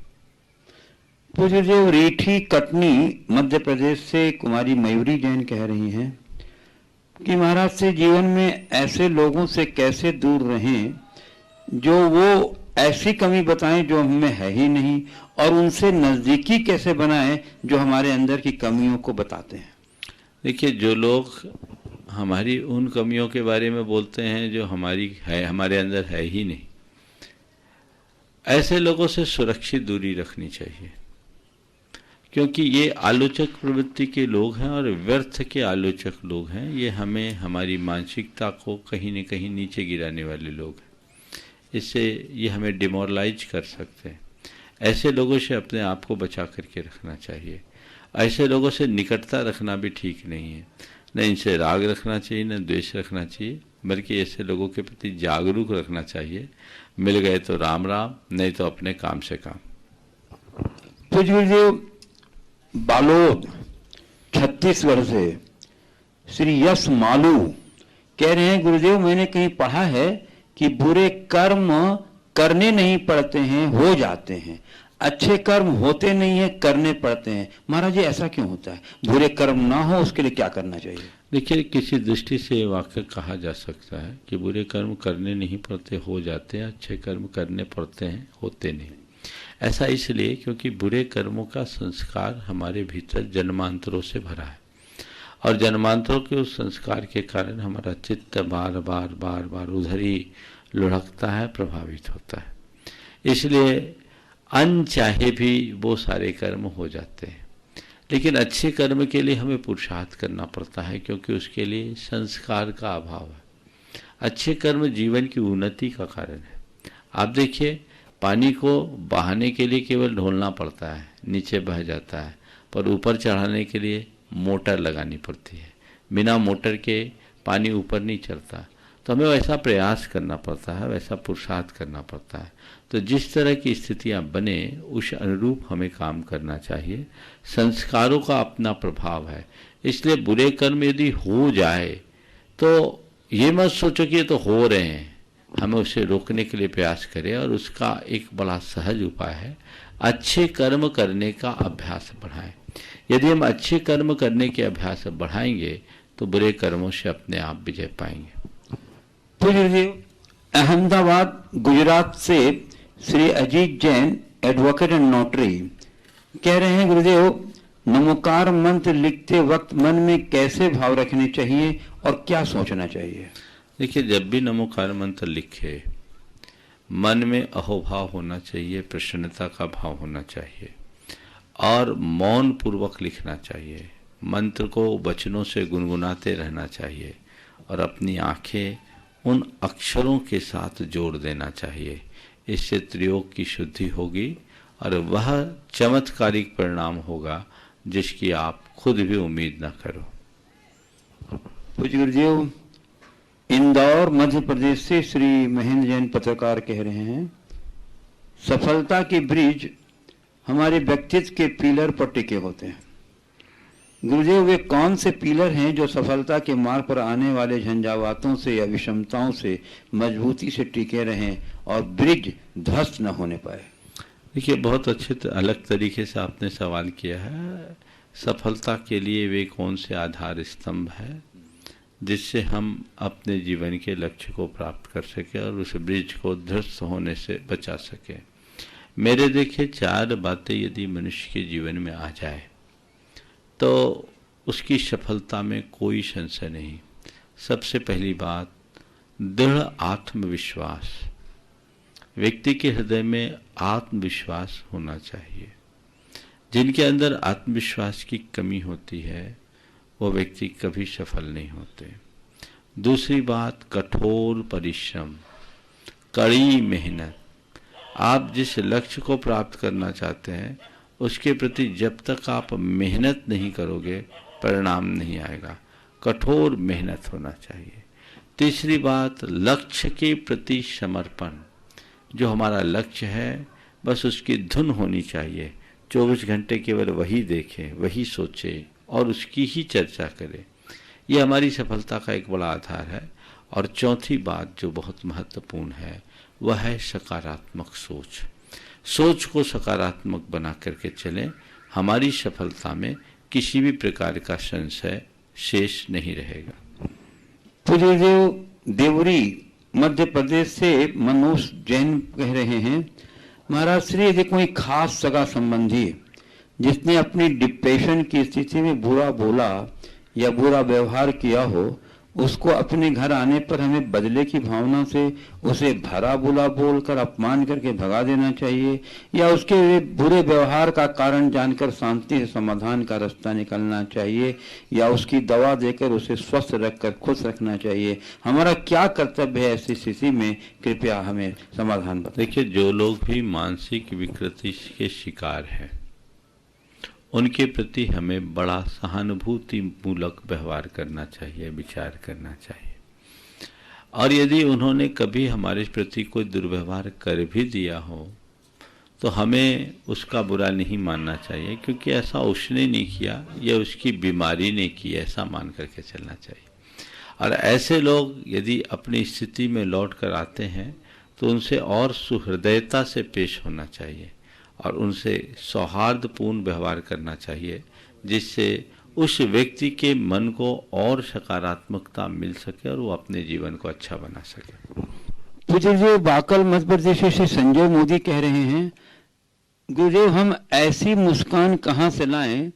पूज्य देव रीठी कटनी मध्य प्रदेश से कुमारी मयूरी जैन कह रही हैं कि महाराज से जीवन में ऐसे लोगों से कैसे दूर रहें जो वो ऐसी कमी बताएं जो हमें है ही नहीं, और उनसे नजदीकी कैसे बनाएं जो हमारे अंदर की कमियों को बताते हैं। देखिए, जो लोग हमारी उन कमियों के बारे में बोलते हैं जो हमारे अंदर है ही नहीं, ऐसे लोगों से सुरक्षित दूरी रखनी चाहिए, क्योंकि ये आलोचक प्रवृत्ति के लोग हैं और व्यर्थ के आलोचक लोग हैं। ये हमें हमारी मानसिकता को कहीं न कहीं नीचे गिराने वाले लोग हैं। इससे ये हमें डिमोरलाइज कर सकते हैं। ऐसे लोगों से अपने आप को बचा करके रखना चाहिए। ऐसे लोगों से निकटता रखना भी ठीक नहीं है। न इनसे राग रखना चाहिए, न द्वेष रखना चाहिए, बल्कि ऐसे लोगों के प्रति जागरूक रखना चाहिए। मिल गए तो राम राम, नहीं तो अपने काम से काम। तो गुरुदेव बालोद छत्तीसगढ़ से श्री यश मालू कह रहे हैं, गुरुदेव मैंने कहीं पढ़ा है कि बुरे कर्म करने नहीं पड़ते हैं, हो जाते हैं, अच्छे कर्म होते नहीं है, करने पड़ते हैं। महाराज जी ऐसा क्यों होता है? बुरे कर्म ना हो उसके लिए क्या करना चाहिए? देखिए, किसी दृष्टि से वाकई कहा जा सकता है कि बुरे कर्म करने नहीं पड़ते, हो जाते हैं, अच्छे कर्म करने पड़ते हैं, होते नहीं। ऐसा इसलिए क्योंकि बुरे कर्मों का संस्कार हमारे भीतर जन्मांतरों से भरा है, और जन्मांतरों के उस संस्कार के कारण हमारा चित्त बार बार बार बार उधर ही लुढ़कता है, प्रभावित होता है। इसलिए अनचाहे भी वो सारे कर्म हो जाते हैं। लेकिन अच्छे कर्म के लिए हमें पुरुषार्थ करना पड़ता है, क्योंकि उसके लिए संस्कार का अभाव है। अच्छे कर्म जीवन की उन्नति का कारण है। आप देखिए, पानी को बहाने के लिए केवल ढोलना पड़ता है, नीचे बह जाता है, पर ऊपर चढ़ाने के लिए मोटर लगानी पड़ती है। बिना मोटर के पानी ऊपर नहीं चढ़ता। तो हमें वैसा प्रयास करना पड़ता है, वैसा पुरुषार्थ करना पड़ता है। तो जिस तरह की स्थितियां बने उस अनुरूप हमें काम करना चाहिए। संस्कारों का अपना प्रभाव है, इसलिए बुरे कर्म यदि हो जाए तो ये मत सोचो कि ये तो हो रहे हैं, हमें उसे रोकने के लिए प्रयास करें। और उसका एक बड़ा सहज उपाय है, अच्छे कर्म करने का अभ्यास बढ़ाएं। यदि हम अच्छे कर्म करने के अभ्यास बढ़ाएंगे तो बुरे कर्मों से अपने आप विजय पाएंगे। अहमदाबाद गुजरात से Shri Ajit Jain, advocate and notary, कह रहे हैं गुरुदेव, नमोकार मंत्र लिखते वक्त मन में कैसे भाव रखने चाहिए और क्या सोचना चाहिए? देखिए, जब भी नमोकार मंत्र लिखे मन में अहोभाव होना चाहिए, प्रसन्नता का भाव होना चाहिए और मौन पूर्वक लिखना चाहिए। मंत्र को वचनों से गुनगुनाते रहना चाहिए और अपनी आंखें उन अक्षरों के साथ जोड़ देना चाहिए। इससे त्रियोग की शुद्धि होगी और वह चमत्कारिक परिणाम होगा जिसकी आप खुद भी उम्मीद न करो। पूज्य गुरुदेव, इंदौर मध्य प्रदेश से श्री महेंद्र जैन पत्रकार कह रहे हैं, सफलता के ब्रिज हमारे व्यक्तित्व के पिलर पर टिके होते हैं। गुरुदेव, वे कौन से पिलर हैं जो सफलता के मार्ग पर आने वाले झंझावातों से या विषमताओं से मजबूती से टिके रहें और ब्रिज ध्वस्त न होने पाए? देखिए, बहुत अच्छे अलग तरीके से आपने सवाल किया है। सफलता के लिए वे कौन से आधार स्तंभ है जिससे हम अपने जीवन के लक्ष्य को प्राप्त कर सके और उस ब्रिज को ध्वस्त होने से बचा सके। मेरे देखिए, 4 बातें यदि मनुष्य के जीवन में आ जाए तो उसकी सफलता में कोई संशय नहीं। सबसे पहली बात, दृढ़ आत्मविश्वास। व्यक्ति के हृदय में आत्मविश्वास होना चाहिए। जिनके अंदर आत्मविश्वास की कमी होती है वो व्यक्ति कभी सफल नहीं होते। दूसरी बात, कठोर परिश्रम, कड़ी मेहनत। आप जिस लक्ष्य को प्राप्त करना चाहते हैं उसके प्रति जब तक आप मेहनत नहीं करोगे परिणाम नहीं आएगा। कठोर मेहनत होना चाहिए। तीसरी बात, लक्ष्य के प्रति समर्पण। जो हमारा लक्ष्य है बस उसकी धुन होनी चाहिए। 24 घंटे केवल वही देखें, वही सोचें और उसकी ही चर्चा करें। ये हमारी सफलता का एक बड़ा आधार है। और चौथी बात जो बहुत महत्वपूर्ण है वह है सकारात्मक सोच। सोच को सकारात्मक बना करके चलें, हमारी सफलता में किसी भी प्रकार का संशय शेष नहीं रहेगा। पूज्य देव, देवरी मध्य प्रदेश से मनोज जैन कह रहे हैं, महाराज श्री, यदि कोई खास सगा संबंधी जिसने अपनी डिप्रेशन की स्थिति में बुरा बोला या बुरा व्यवहार किया हो, उसको अपने घर आने पर हमें बदले की भावना से उसे भरा बुला बोलकर अपमान करके भगा देना चाहिए, या उसके बुरे व्यवहार का कारण जानकर शांति से समाधान का रास्ता निकलना चाहिए, या उसकी दवा देकर उसे स्वस्थ रखकर खुश रखना चाहिए? हमारा क्या कर्तव्य है ऐसी स्थिति में? कृपया हमें समाधान बताइए। देखिए, जो लोग भी मानसिक विकृति के शिकार हैं उनके प्रति हमें बड़ा सहानुभूति मूलक व्यवहार करना चाहिए, विचार करना चाहिए। और यदि उन्होंने कभी हमारे प्रति कोई दुर्व्यवहार कर भी दिया हो तो हमें उसका बुरा नहीं मानना चाहिए, क्योंकि ऐसा उसने नहीं किया, यह उसकी बीमारी ने की, ऐसा मान करके चलना चाहिए। और ऐसे लोग यदि अपनी स्थिति में लौट कर आते हैं तो उनसे और सुहृदयता से पेश होना चाहिए और उनसे सौहार्दपूर्ण व्यवहार करना चाहिए, जिससे उस व्यक्ति के मन को और सकारात्मकता मिल सके और वो अपने जीवन को अच्छा बना सके। पूज्य जो बाकल मध्य प्रदेश से संजय मोदी कह रहे हैं, गुरुदेव हम ऐसी मुस्कान कहाँ से लाएं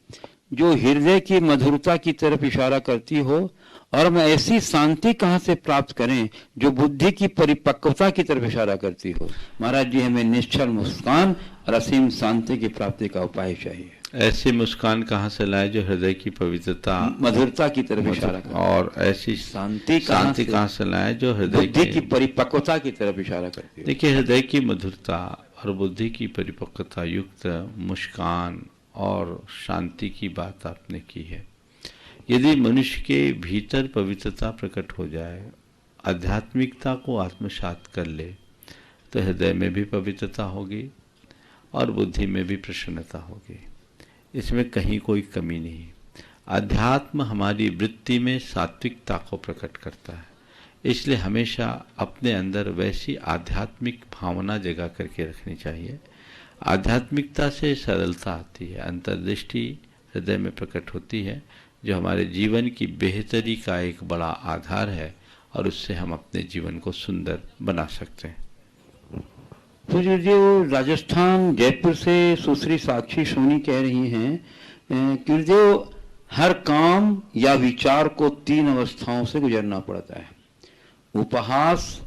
जो हृदय की मधुरता की तरफ इशारा करती हो, और हम ऐसी शांति कहाँ से प्राप्त करें जो बुद्धि की परिपक्वता की तरफ इशारा करती हो। महाराज जी हमें निश्चल मुस्कान और असीम शांति की प्राप्ति का उपाय चाहिए। ऐसी मुस्कान कहाँ से लाए जो हृदय की पवित्रता मधुरता की तरफ इशारा करे, और ऐसी शांति कहाँ से लाए जो हृदय बुद्धि की परिपक्वता की तरफ इशारा करती है। देखिए, हृदय की मधुरता और बुद्धि की परिपक्वता युक्त मुस्कान और शांति की बात आपने की है। यदि मनुष्य के भीतर पवित्रता प्रकट हो जाए, आध्यात्मिकता को आत्मसात कर ले, तो हृदय में भी पवित्रता होगी और बुद्धि में भी प्रसन्नता होगी। इसमें कहीं कोई कमी नहीं। अध्यात्म हमारी वृत्ति में सात्विकता को प्रकट करता है, इसलिए हमेशा अपने अंदर वैसी आध्यात्मिक भावना जगा करके रखनी चाहिए। आध्यात्मिकता से सरलता आती है, अंतर्दृष्टि हृदय में प्रकट होती है, जो हमारे जीवन की बेहतरी का एक बड़ा आधार है और उससे हम अपने जीवन को सुंदर बना सकते हैं। पूज्य जी राजस्थान जयपुर से सुश्री साक्षी सोनी कह रही हैं कि जो हर काम या विचार को 3 अवस्थाओं से गुजरना पड़ता है, उपहास,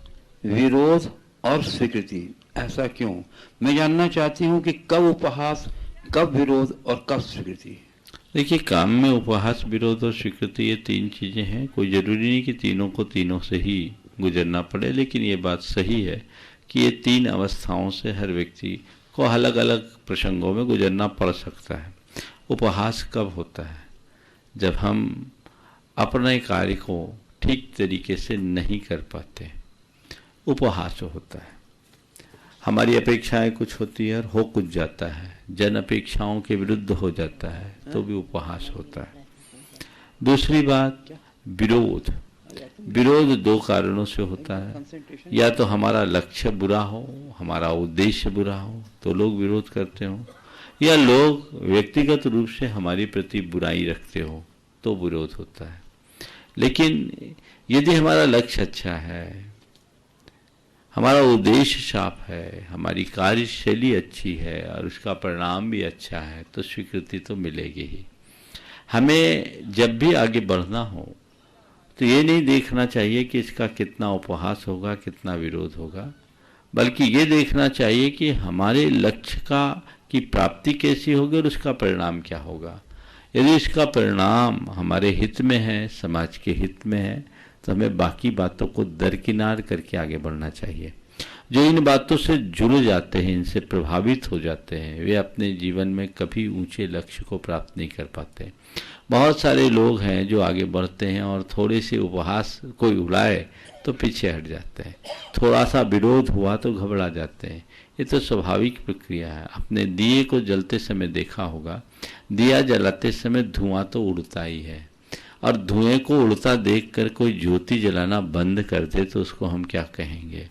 विरोध और स्वीकृति। ऐसा क्यों? मैं जानना चाहती हूँ कि कब उपहास, कब विरोध और कब स्वीकृति। देखिए, काम में उपहास, विरोध और स्वीकृति ये 3 चीजें हैं। कोई जरूरी नहीं कि तीनों को तीनों से ही गुजरना पड़े, लेकिन ये बात सही है कि ये 3 अवस्थाओं से हर व्यक्ति को अलग अलग प्रसंगों में गुजरना पड़ सकता है। उपहास कब होता है? जब हम अपने कार्य को ठीक तरीके से नहीं कर पाते, उपहास होता है। हमारी अपेक्षाएं कुछ होती है और हो कुछ जाता है, जन अपेक्षाओं के विरुद्ध हो जाता है, तो भी उपहास होता है। दूसरी बात, विरोध। विरोध 2 कारणों से होता है। या तो हमारा लक्ष्य बुरा हो, हमारा उद्देश्य बुरा हो तो लोग विरोध करते हो, या लोग व्यक्तिगत रूप से हमारे प्रति बुराई रखते हो तो विरोध होता है। लेकिन यदि हमारा लक्ष्य अच्छा है, हमारा उद्देश्य साफ है, हमारी कार्यशैली अच्छी है और उसका परिणाम भी अच्छा है, तो स्वीकृति तो मिलेगी ही। हमें जब भी आगे बढ़ना हो तो ये नहीं देखना चाहिए कि इसका कितना उपहास होगा, कितना विरोध होगा, बल्कि ये देखना चाहिए कि हमारे लक्ष्य की प्राप्ति कैसी होगी और उसका परिणाम क्या होगा। यदि इसका परिणाम हमारे हित में है, समाज के हित में है, तो हमें बाकी बातों को दरकिनार करके आगे बढ़ना चाहिए। जो इन बातों से जुड़ जाते हैं, इनसे प्रभावित हो जाते हैं, वे अपने जीवन में कभी ऊंचे लक्ष्य को प्राप्त नहीं कर पाते। बहुत सारे लोग हैं जो आगे बढ़ते हैं और थोड़े से उपहास कोई उड़ाए तो पीछे हट जाते हैं, थोड़ा सा विरोध हुआ तो घबरा जाते हैं। ये तो स्वाभाविक प्रक्रिया है। अपने दिए को जलते समय देखा होगा, दिया जलाते समय धुआं तो उड़ता ही है, और धुएं को उड़ता देखकर कोई ज्योति जलाना बंद कर दे तो उसको हम क्या कहेंगे।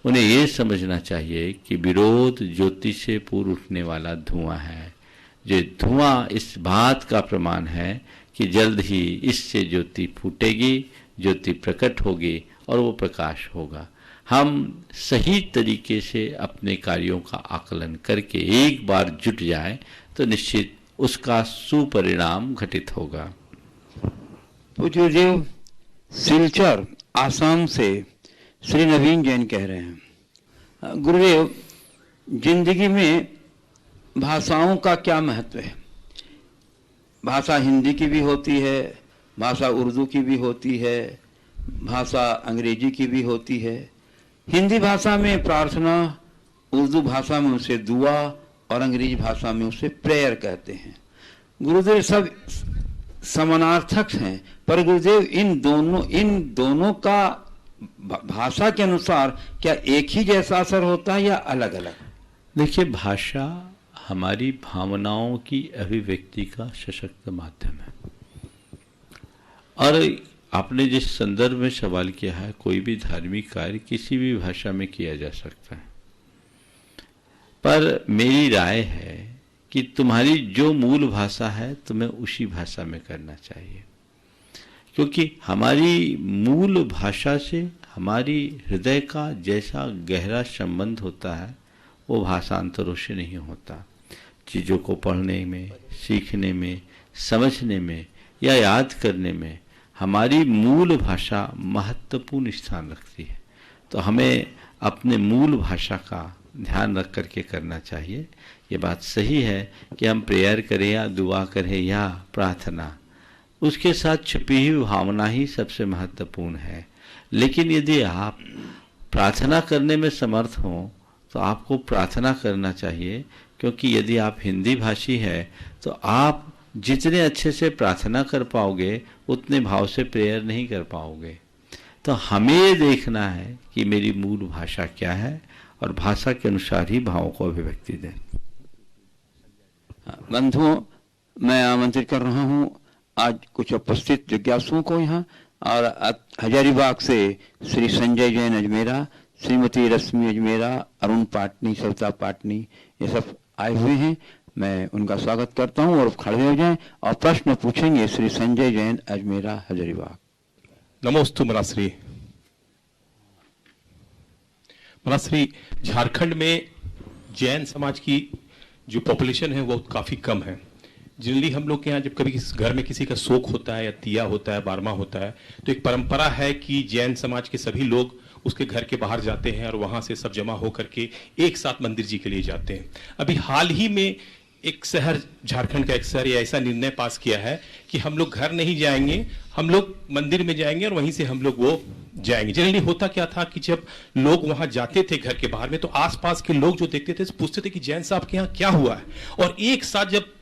उन्हें ये समझना चाहिए कि विरोध ज्योति से पूर्व उठने वाला धुआं है। जो धुआं इस बात का प्रमाण है कि जल्द ही इससे ज्योति फूटेगी, ज्योति प्रकट होगी और वो प्रकाश होगा। हम सही तरीके से अपने कार्यों का आकलन करके एक बार जुट जाए तो निश्चित उसका सुपरिणाम घटित होगा। पूज्य देव सिलचर आसाम से श्री नवीन जैन कह रहे हैं, गुरुदेव जिंदगी में भाषाओं का क्या महत्व है? भाषा हिंदी की भी होती है, भाषा उर्दू की भी होती है, भाषा अंग्रेजी की भी होती है। हिंदी भाषा में प्रार्थना, उर्दू भाषा में उसे दुआ और अंग्रेजी भाषा में उसे प्रेयर कहते हैं। गुरुदेव सब समानार्थक हैं, पर गुरुदेव इन दोनों का भाषा के अनुसार क्या एक ही जैसा असर होता है या अलग अलग? देखिए, भाषा हमारी भावनाओं की अभिव्यक्ति का सशक्त माध्यम है, और आपने जिस संदर्भ में सवाल किया है, कोई भी धार्मिक कार्य किसी भी भाषा में किया जा सकता है, पर मेरी राय है कि तुम्हारी जो मूल भाषा है तुम्हें उसी भाषा में करना चाहिए, क्योंकि हमारी मूल भाषा से हमारी हृदय का जैसा गहरा संबंध होता है वो भाषांतरों से नहीं होता। चीज़ों को पढ़ने में, सीखने में, समझने में या याद करने में हमारी मूल भाषा महत्वपूर्ण स्थान रखती है। तो हमें अपने मूल भाषा का ध्यान रख करके करना चाहिए। ये बात सही है कि हम प्रेयर करें या दुआ करें या प्रार्थना, उसके साथ छुपी हुई भावना ही सबसे महत्वपूर्ण है। लेकिन यदि आप प्रार्थना करने में समर्थ हों तो आपको प्रार्थना करना चाहिए, क्योंकि यदि आप हिंदी भाषी हैं तो आप जितने अच्छे से प्रार्थना कर पाओगे उतने भाव से प्रेयर नहीं कर पाओगे। तो हमें ये देखना है कि मेरी मूल भाषा क्या है और भाषा के अनुसार ही भावों को अभिव्यक्ति दें। बंधुओं, मैं आमंत्रित कर रहा हूं आज कुछ उपस्थित जिज्ञासुओं को यहाँ, और हजारीबाग से श्री संजय जैन अजमेरा, श्रीमती रश्मि अजमेरा, अरुण पाटनी, सविता पाटनी, ये सब आए हुए हैं। मैं उनका स्वागत करता हूं और खड़े हो जाएं और प्रश्न पूछेंगे श्री संजय जैन अजमेरा, हजारीबाग। नमोस्तु मराश्री। मराश्री, झारखंड में जैन समाज की जो पॉपुलेशन है वो काफी कम है। जनरली हम लोग के यहाँ जब कभी किसी घर में किसी का शोक होता है या तिया होता है, बारमा होता है, तो एक परंपरा है कि जैन समाज के सभी लोग उसके घर के बाहर जाते हैं और वहां से सब जमा होकर के एक साथ मंदिर जी के लिए जाते हैं। अभी हाल ही में एक शहर, झारखंड का एक शहर ये ऐसा निर्णय पास किया है कि हम लोग घर नहीं जाएंगे, हम लोग मंदिर में जाएंगे और वहीं से हम लोग वो जाएंगे। जनरली होता क्या था कि जब लोग वहां जाते थे घर के बाहर में, तो आसपास के लोग जो देखते थे पूछते थे कि जैन साहब के यहाँ क्या हुआ है, और एक साथ जब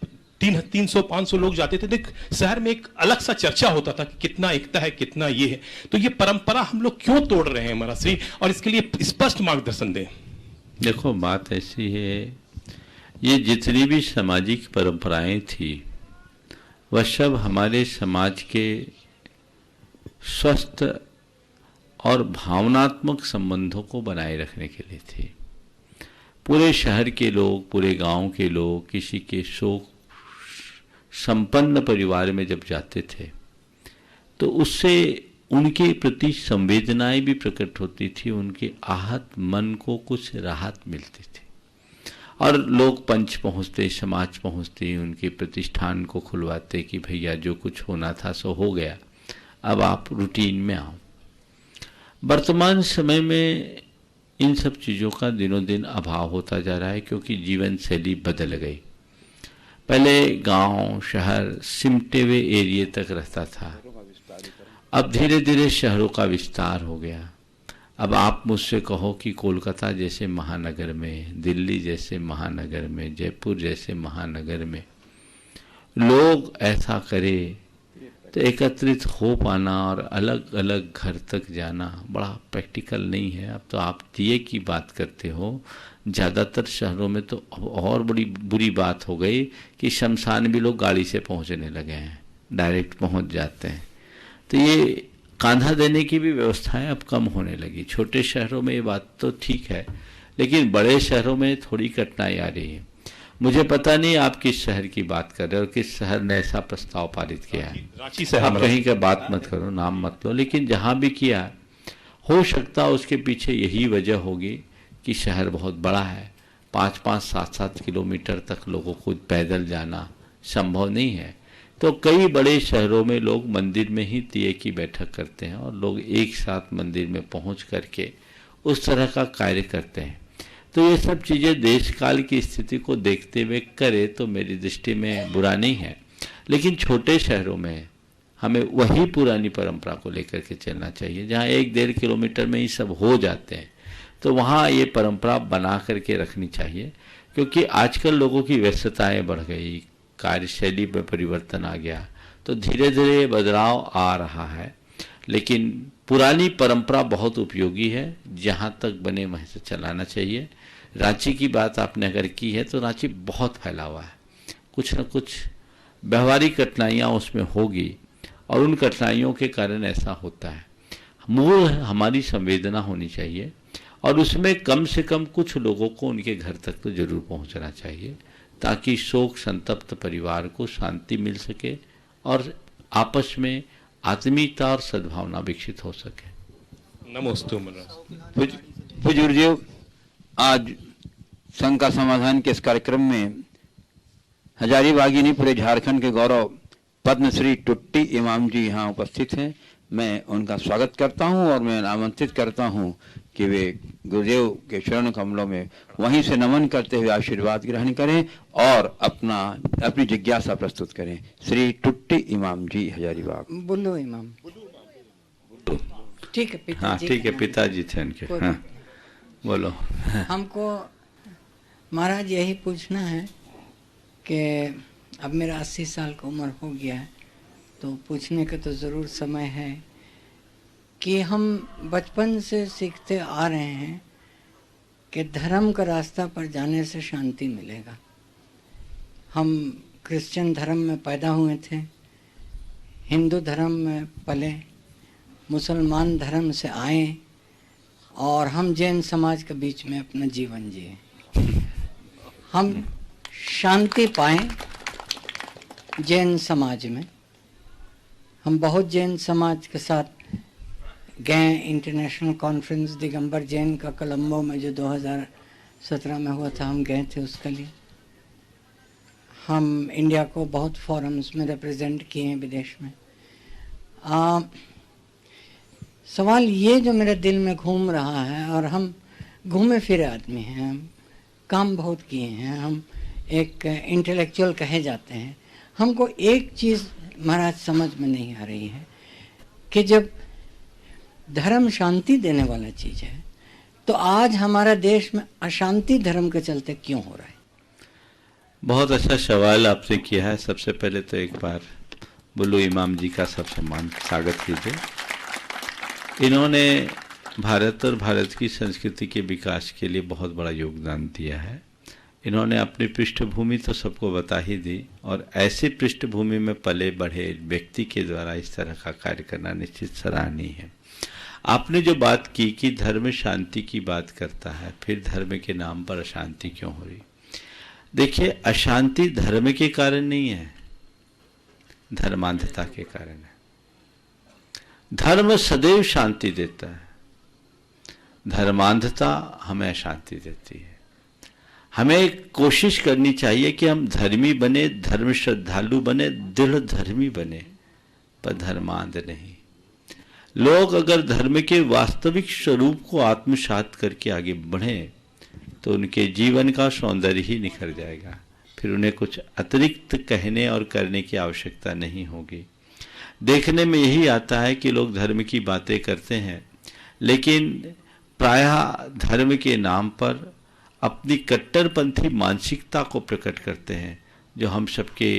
300-500 लोग जाते थे तो शहर में एक अलग सा चर्चा होता था कि कितना एकता है, कितना ये है। तो ये परंपरा हम लोग क्यों तोड़ रहे हैं मराश्री, और इसके लिए स्पष्ट मार्गदर्शन दें। देखो, बात ऐसी है, ये जितनी भी सामाजिक परंपराएं थी वह सब हमारे समाज के स्वस्थ और भावनात्मक संबंधों को बनाए रखने के लिए थी। पूरे शहर के लोग, पूरे गांव के लोग किसी के शोक संपन्न परिवार में जब जाते थे तो उससे उनके प्रति संवेदनाएं भी प्रकट होती थी, उनके आहत मन को कुछ राहत मिलती थी, और लोग पंच पहुंचते, समाज पहुंचते, उनके प्रतिष्ठान को खुलवाते कि भैया जो कुछ होना था सो हो गया, अब आप रूटीन में आओ। वर्तमान समय में इन सब चीज़ों का दिनों दिन अभाव होता जा रहा है, क्योंकि जीवन शैली बदल गई। पहले गांव, शहर सिमटे हुए एरिया तक रहता था, अब धीरे धीरे शहरों का विस्तार हो गया। अब आप मुझसे कहो कि कोलकाता जैसे महानगर में, दिल्ली जैसे महानगर में, जयपुर जैसे महानगर में लोग ऐसा करे तो एकत्रित हो पाना और अलग अलग घर तक जाना बड़ा प्रैक्टिकल नहीं है। अब तो आप दिए की बात करते हो, ज़्यादातर शहरों में तो और बड़ी बुरी बात हो गई कि शमशान भी लोग गाड़ी से पहुंचने लगे हैं, डायरेक्ट पहुंच जाते हैं। तो ये कांधा देने की भी व्यवस्थाएं अब कम होने लगी। छोटे शहरों में ये बात तो ठीक है, लेकिन बड़े शहरों में थोड़ी कठिनाई आ रही है। मुझे पता नहीं आप किस शहर की बात कर रहे हो, किस शहर ने ऐसा प्रस्ताव पारित किया है। रांची से आप कहीं का बात मत करो, नाम मत लो, लेकिन जहां भी किया हो सकता है उसके पीछे यही वजह होगी कि शहर बहुत बड़ा है, 5-5, 7-7 किलोमीटर तक लोगों को पैदल जाना संभव नहीं है। तो कई बड़े शहरों में लोग मंदिर में ही तिये की बैठक करते हैं और लोग एक साथ मंदिर में पहुंच करके उस तरह का कार्य करते हैं। तो ये सब चीज़ें देश काल की स्थिति को देखते हुए करे तो मेरी दृष्टि में बुरा नहीं है, लेकिन छोटे शहरों में हमें वही पुरानी परंपरा को लेकर के चलना चाहिए। जहाँ 1-1.5 किलोमीटर में ही सब हो जाते हैं, तो वहाँ ये परंपरा बना करके रखनी चाहिए, क्योंकि आजकल लोगों की व्यस्तताएं बढ़ गई, कार्यशैली में परिवर्तन आ गया, तो धीरे धीरे बदलाव आ रहा है। लेकिन पुरानी परंपरा बहुत उपयोगी है, जहाँ तक बने वहीं से चलाना चाहिए। रांची की बात आपने अगर की है तो रांची बहुत फैला हुआ है, कुछ न कुछ व्यवहारिक कठिनाइयाँ उसमें होगी, और उन कठिनाइयों के कारण ऐसा होता है। मूल हमारी संवेदना होनी चाहिए और उसमें कम से कम कुछ लोगों को उनके घर तक तो जरूर पहुंचना चाहिए, ताकि शोक संतप्त परिवार को शांति मिल सके और आपस में आत्मीयता और सद्भावना विकसित हो सके। नमोस्तु पूज्य गुरुदेव, आज संघ का समाधान के इस कार्यक्रम में हजारीबाग ही नहीं पूरे झारखंड के गौरव पद्मश्री टुट्टी इमाम जी यहाँ उपस्थित हैं। मैं उनका स्वागत करता हूँ और मैं आमंत्रित करता हूँ कि वे गुरुदेव के चरण कमलों में वहीं से नमन करते हुए आशीर्वाद ग्रहण करें और अपनी जिज्ञासा प्रस्तुत करें। श्री टुट्टी इमाम जी हजारीबाग। बोलो इमाम। ठीक है पिताजी। हाँ ठीक है, पिताजी थे उनके। हाँ बोलो। हमको महाराज यही पूछना है कि अब मेरा 80 साल का उम्र हो गया है, तो पूछने का तो ज़रूर समय है कि हम बचपन से सीखते आ रहे हैं कि धर्म का रास्ता पर जाने से शांति मिलेगा। हम क्रिश्चियन धर्म में पैदा हुए थे, हिंदू धर्म में पले, मुसलमान धर्म से आए और हम जैन समाज के बीच में अपना जीवन जिए। हम शांति पाएं जैन समाज में। हम बहुत जैन समाज के साथ गए। इंटरनेशनल कॉन्फ्रेंस दिगंबर जैन का कोलंबो में जो 2017 में हुआ था, हम गए थे उसके लिए। हम इंडिया को बहुत फोरम्स में रिप्रेजेंट किए हैं विदेश में। सवाल ये जो मेरे दिल में घूम रहा है, और हम घूमे फिरे आदमी हैं, हम काम बहुत किए हैं, हम एक इंटेलेक्चुअल कहे जाते हैं। हमको एक चीज़ महाराज समझ में नहीं आ रही है कि जब धर्म शांति देने वाला चीज़ है, तो आज हमारा देश में अशांति धर्म के चलते क्यों हो रहा है? बहुत अच्छा सवाल आपने किया है। सबसे पहले तो एक बार बुल्लू इमाम जी का सब सम्मान स्वागत कीजिए। इन्होंने भारत और भारत की संस्कृति के विकास के लिए बहुत बड़ा योगदान दिया है। इन्होंने अपनी पृष्ठभूमि तो सबको बता ही दी, और ऐसी पृष्ठभूमि में पले बढ़े व्यक्ति के द्वारा इस तरह का कार्य करना निश्चित सराहनीय है। आपने जो बात की कि धर्म शांति की बात करता है, फिर धर्म के नाम पर अशांति क्यों हो रही? देखिए, अशांति धर्म के कारण नहीं है, धर्मांधता के कारण है। धर्म सदैव शांति देता है, धर्मांधता हमें अशांति देती है। हमें कोशिश करनी चाहिए कि हम धर्मी बने, धर्म श्रद्धालु बने, दृढ़ धर्मी बने, पर धर्मांध नहीं। लोग अगर धर्म के वास्तविक स्वरूप को आत्मसात करके आगे बढ़ें तो उनके जीवन का सौंदर्य ही निखर जाएगा। फिर उन्हें कुछ अतिरिक्त कहने और करने की आवश्यकता नहीं होगी। देखने में यही आता है कि लोग धर्म की बातें करते हैं, लेकिन प्रायः धर्म के नाम पर अपनी कट्टरपंथी मानसिकता को प्रकट करते हैं, जो हम सबके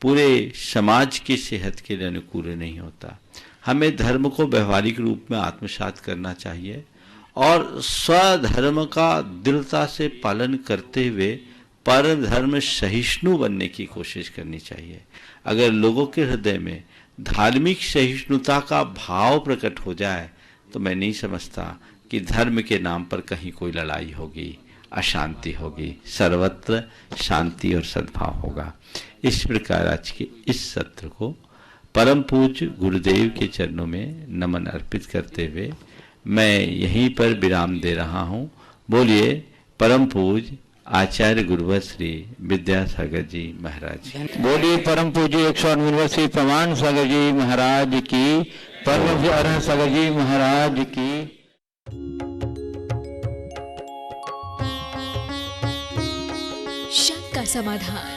पूरे समाज की सेहत के लिए अनुकूल नहीं होता। हमें धर्म को व्यवहारिक रूप में आत्मसात करना चाहिए और स्वधर्म का दृढ़ता से पालन करते हुए पर धर्म सहिष्णु बनने की कोशिश करनी चाहिए। अगर लोगों के हृदय में धार्मिक सहिष्णुता का भाव प्रकट हो जाए तो मैं नहीं समझता कि धर्म के नाम पर कहीं कोई लड़ाई होगी, अशांति होगी। सर्वत्र शांति और सद्भाव होगा। इस प्रकार आज के इस सत्र को परम पूज्य गुरुदेव के चरणों में नमन अर्पित करते हुए मैं यहीं पर विराम दे रहा हूँ। बोलिए परम पूज्य आचार्य गुरुवर श्री विद्यासागर जी महाराज। बोलिए परम पूज्य 108 श्री प्रमाण सागर जी महाराज की, परम पूज्य अरहंत सागर जी महाराज की। शंका समाधान।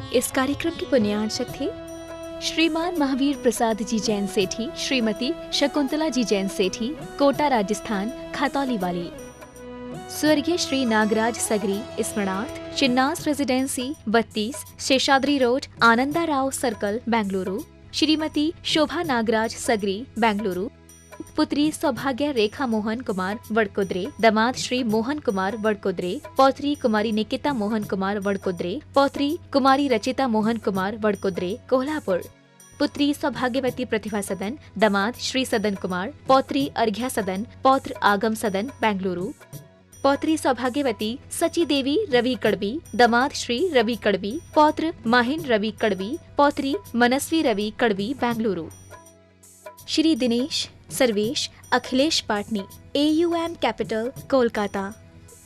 इस कार्यक्रम के पुण्यार्चक थे श्रीमान महावीर प्रसाद जी जैन सेठी, श्रीमती शकुंतला जी जैन सेठी, कोटा राजस्थान खतौली वाली। स्वर्गीय श्री नागराज सगरी स्मरणार्थ, Chinnas residency 32 Seshadri road, Ananda Rao circle, Bengaluru. Shrimati Shobha Nagaraj Sagari, Bengaluru. पुत्री सौभाग्य रेखा मोहन कुमार वडकुद्रे, दामाद श्री मोहन कुमार वडकुद्रे, पौत्री कुमारी निकिता मोहन कुमार वडकुद्रे, पौत्री कुमारी रचिता मोहन कुमार वडकुद्रे, कोल्हापुर। पुत्री सौभाग्यवती प्रतिभा सदन, दामाद श्री सदन कुमार, पौत्री अर्घ्या सदन, पौत्र आगम सदन, बेंगलुरु। पौत्री सौभाग्यवती सची देवी रवि कड़बी, दामाद श्री रवि कड़बी, पौत्र माहिन रवि कड़बी, पौत्री मनस्वी रवि कड़बी, बेंगलुरु। Shri Dinesh Sarvesh Akhilesh Patni, AUM capital, Kolkata.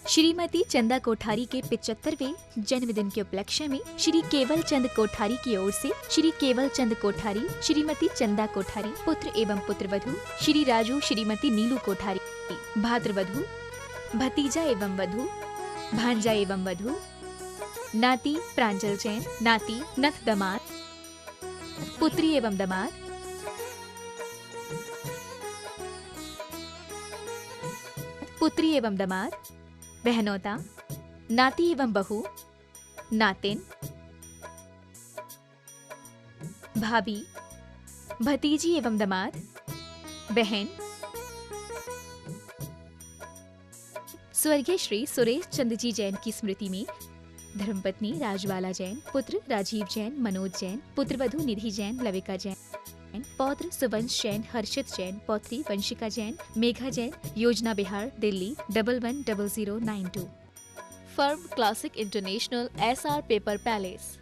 श्रीमती चंदा कोठारी के 75वें जन्मदिन के उपलक्ष्य में श्री केवल चंद कोठारी की ओर से श्री केवल चंद कोठारी, श्रीमती चंदा कोठारी, पुत्र एवं पुत्रवधू श्री राजू श्रीमती नीलू कोठारी, भाद्रवधू भतीजा एवं वधू, भांजा एवं वधू, नाती प्रांजल जैन, नाती नथ दामाद, पुत्री एवं दामाद, पुत्री एवं दामाद, बहनोता, नाती एवं बहू, नातिन, भाभी, भतीजी एवं दामाद, बहन। स्वर्गीय श्री सुरेश चंद जी जैन की स्मृति में धर्मपत्नी राजबाला जैन, पुत्र राजीव जैन, मनोज जैन, पुत्रवधू निधि जैन, लविका जैन, पौत्र सुवंश जैन, हर्षित जैन, पौत्री वंशिका जैन, मेघा जैन, योजना Bihar, Delhi 110092। Firm classic international, SR paper palace.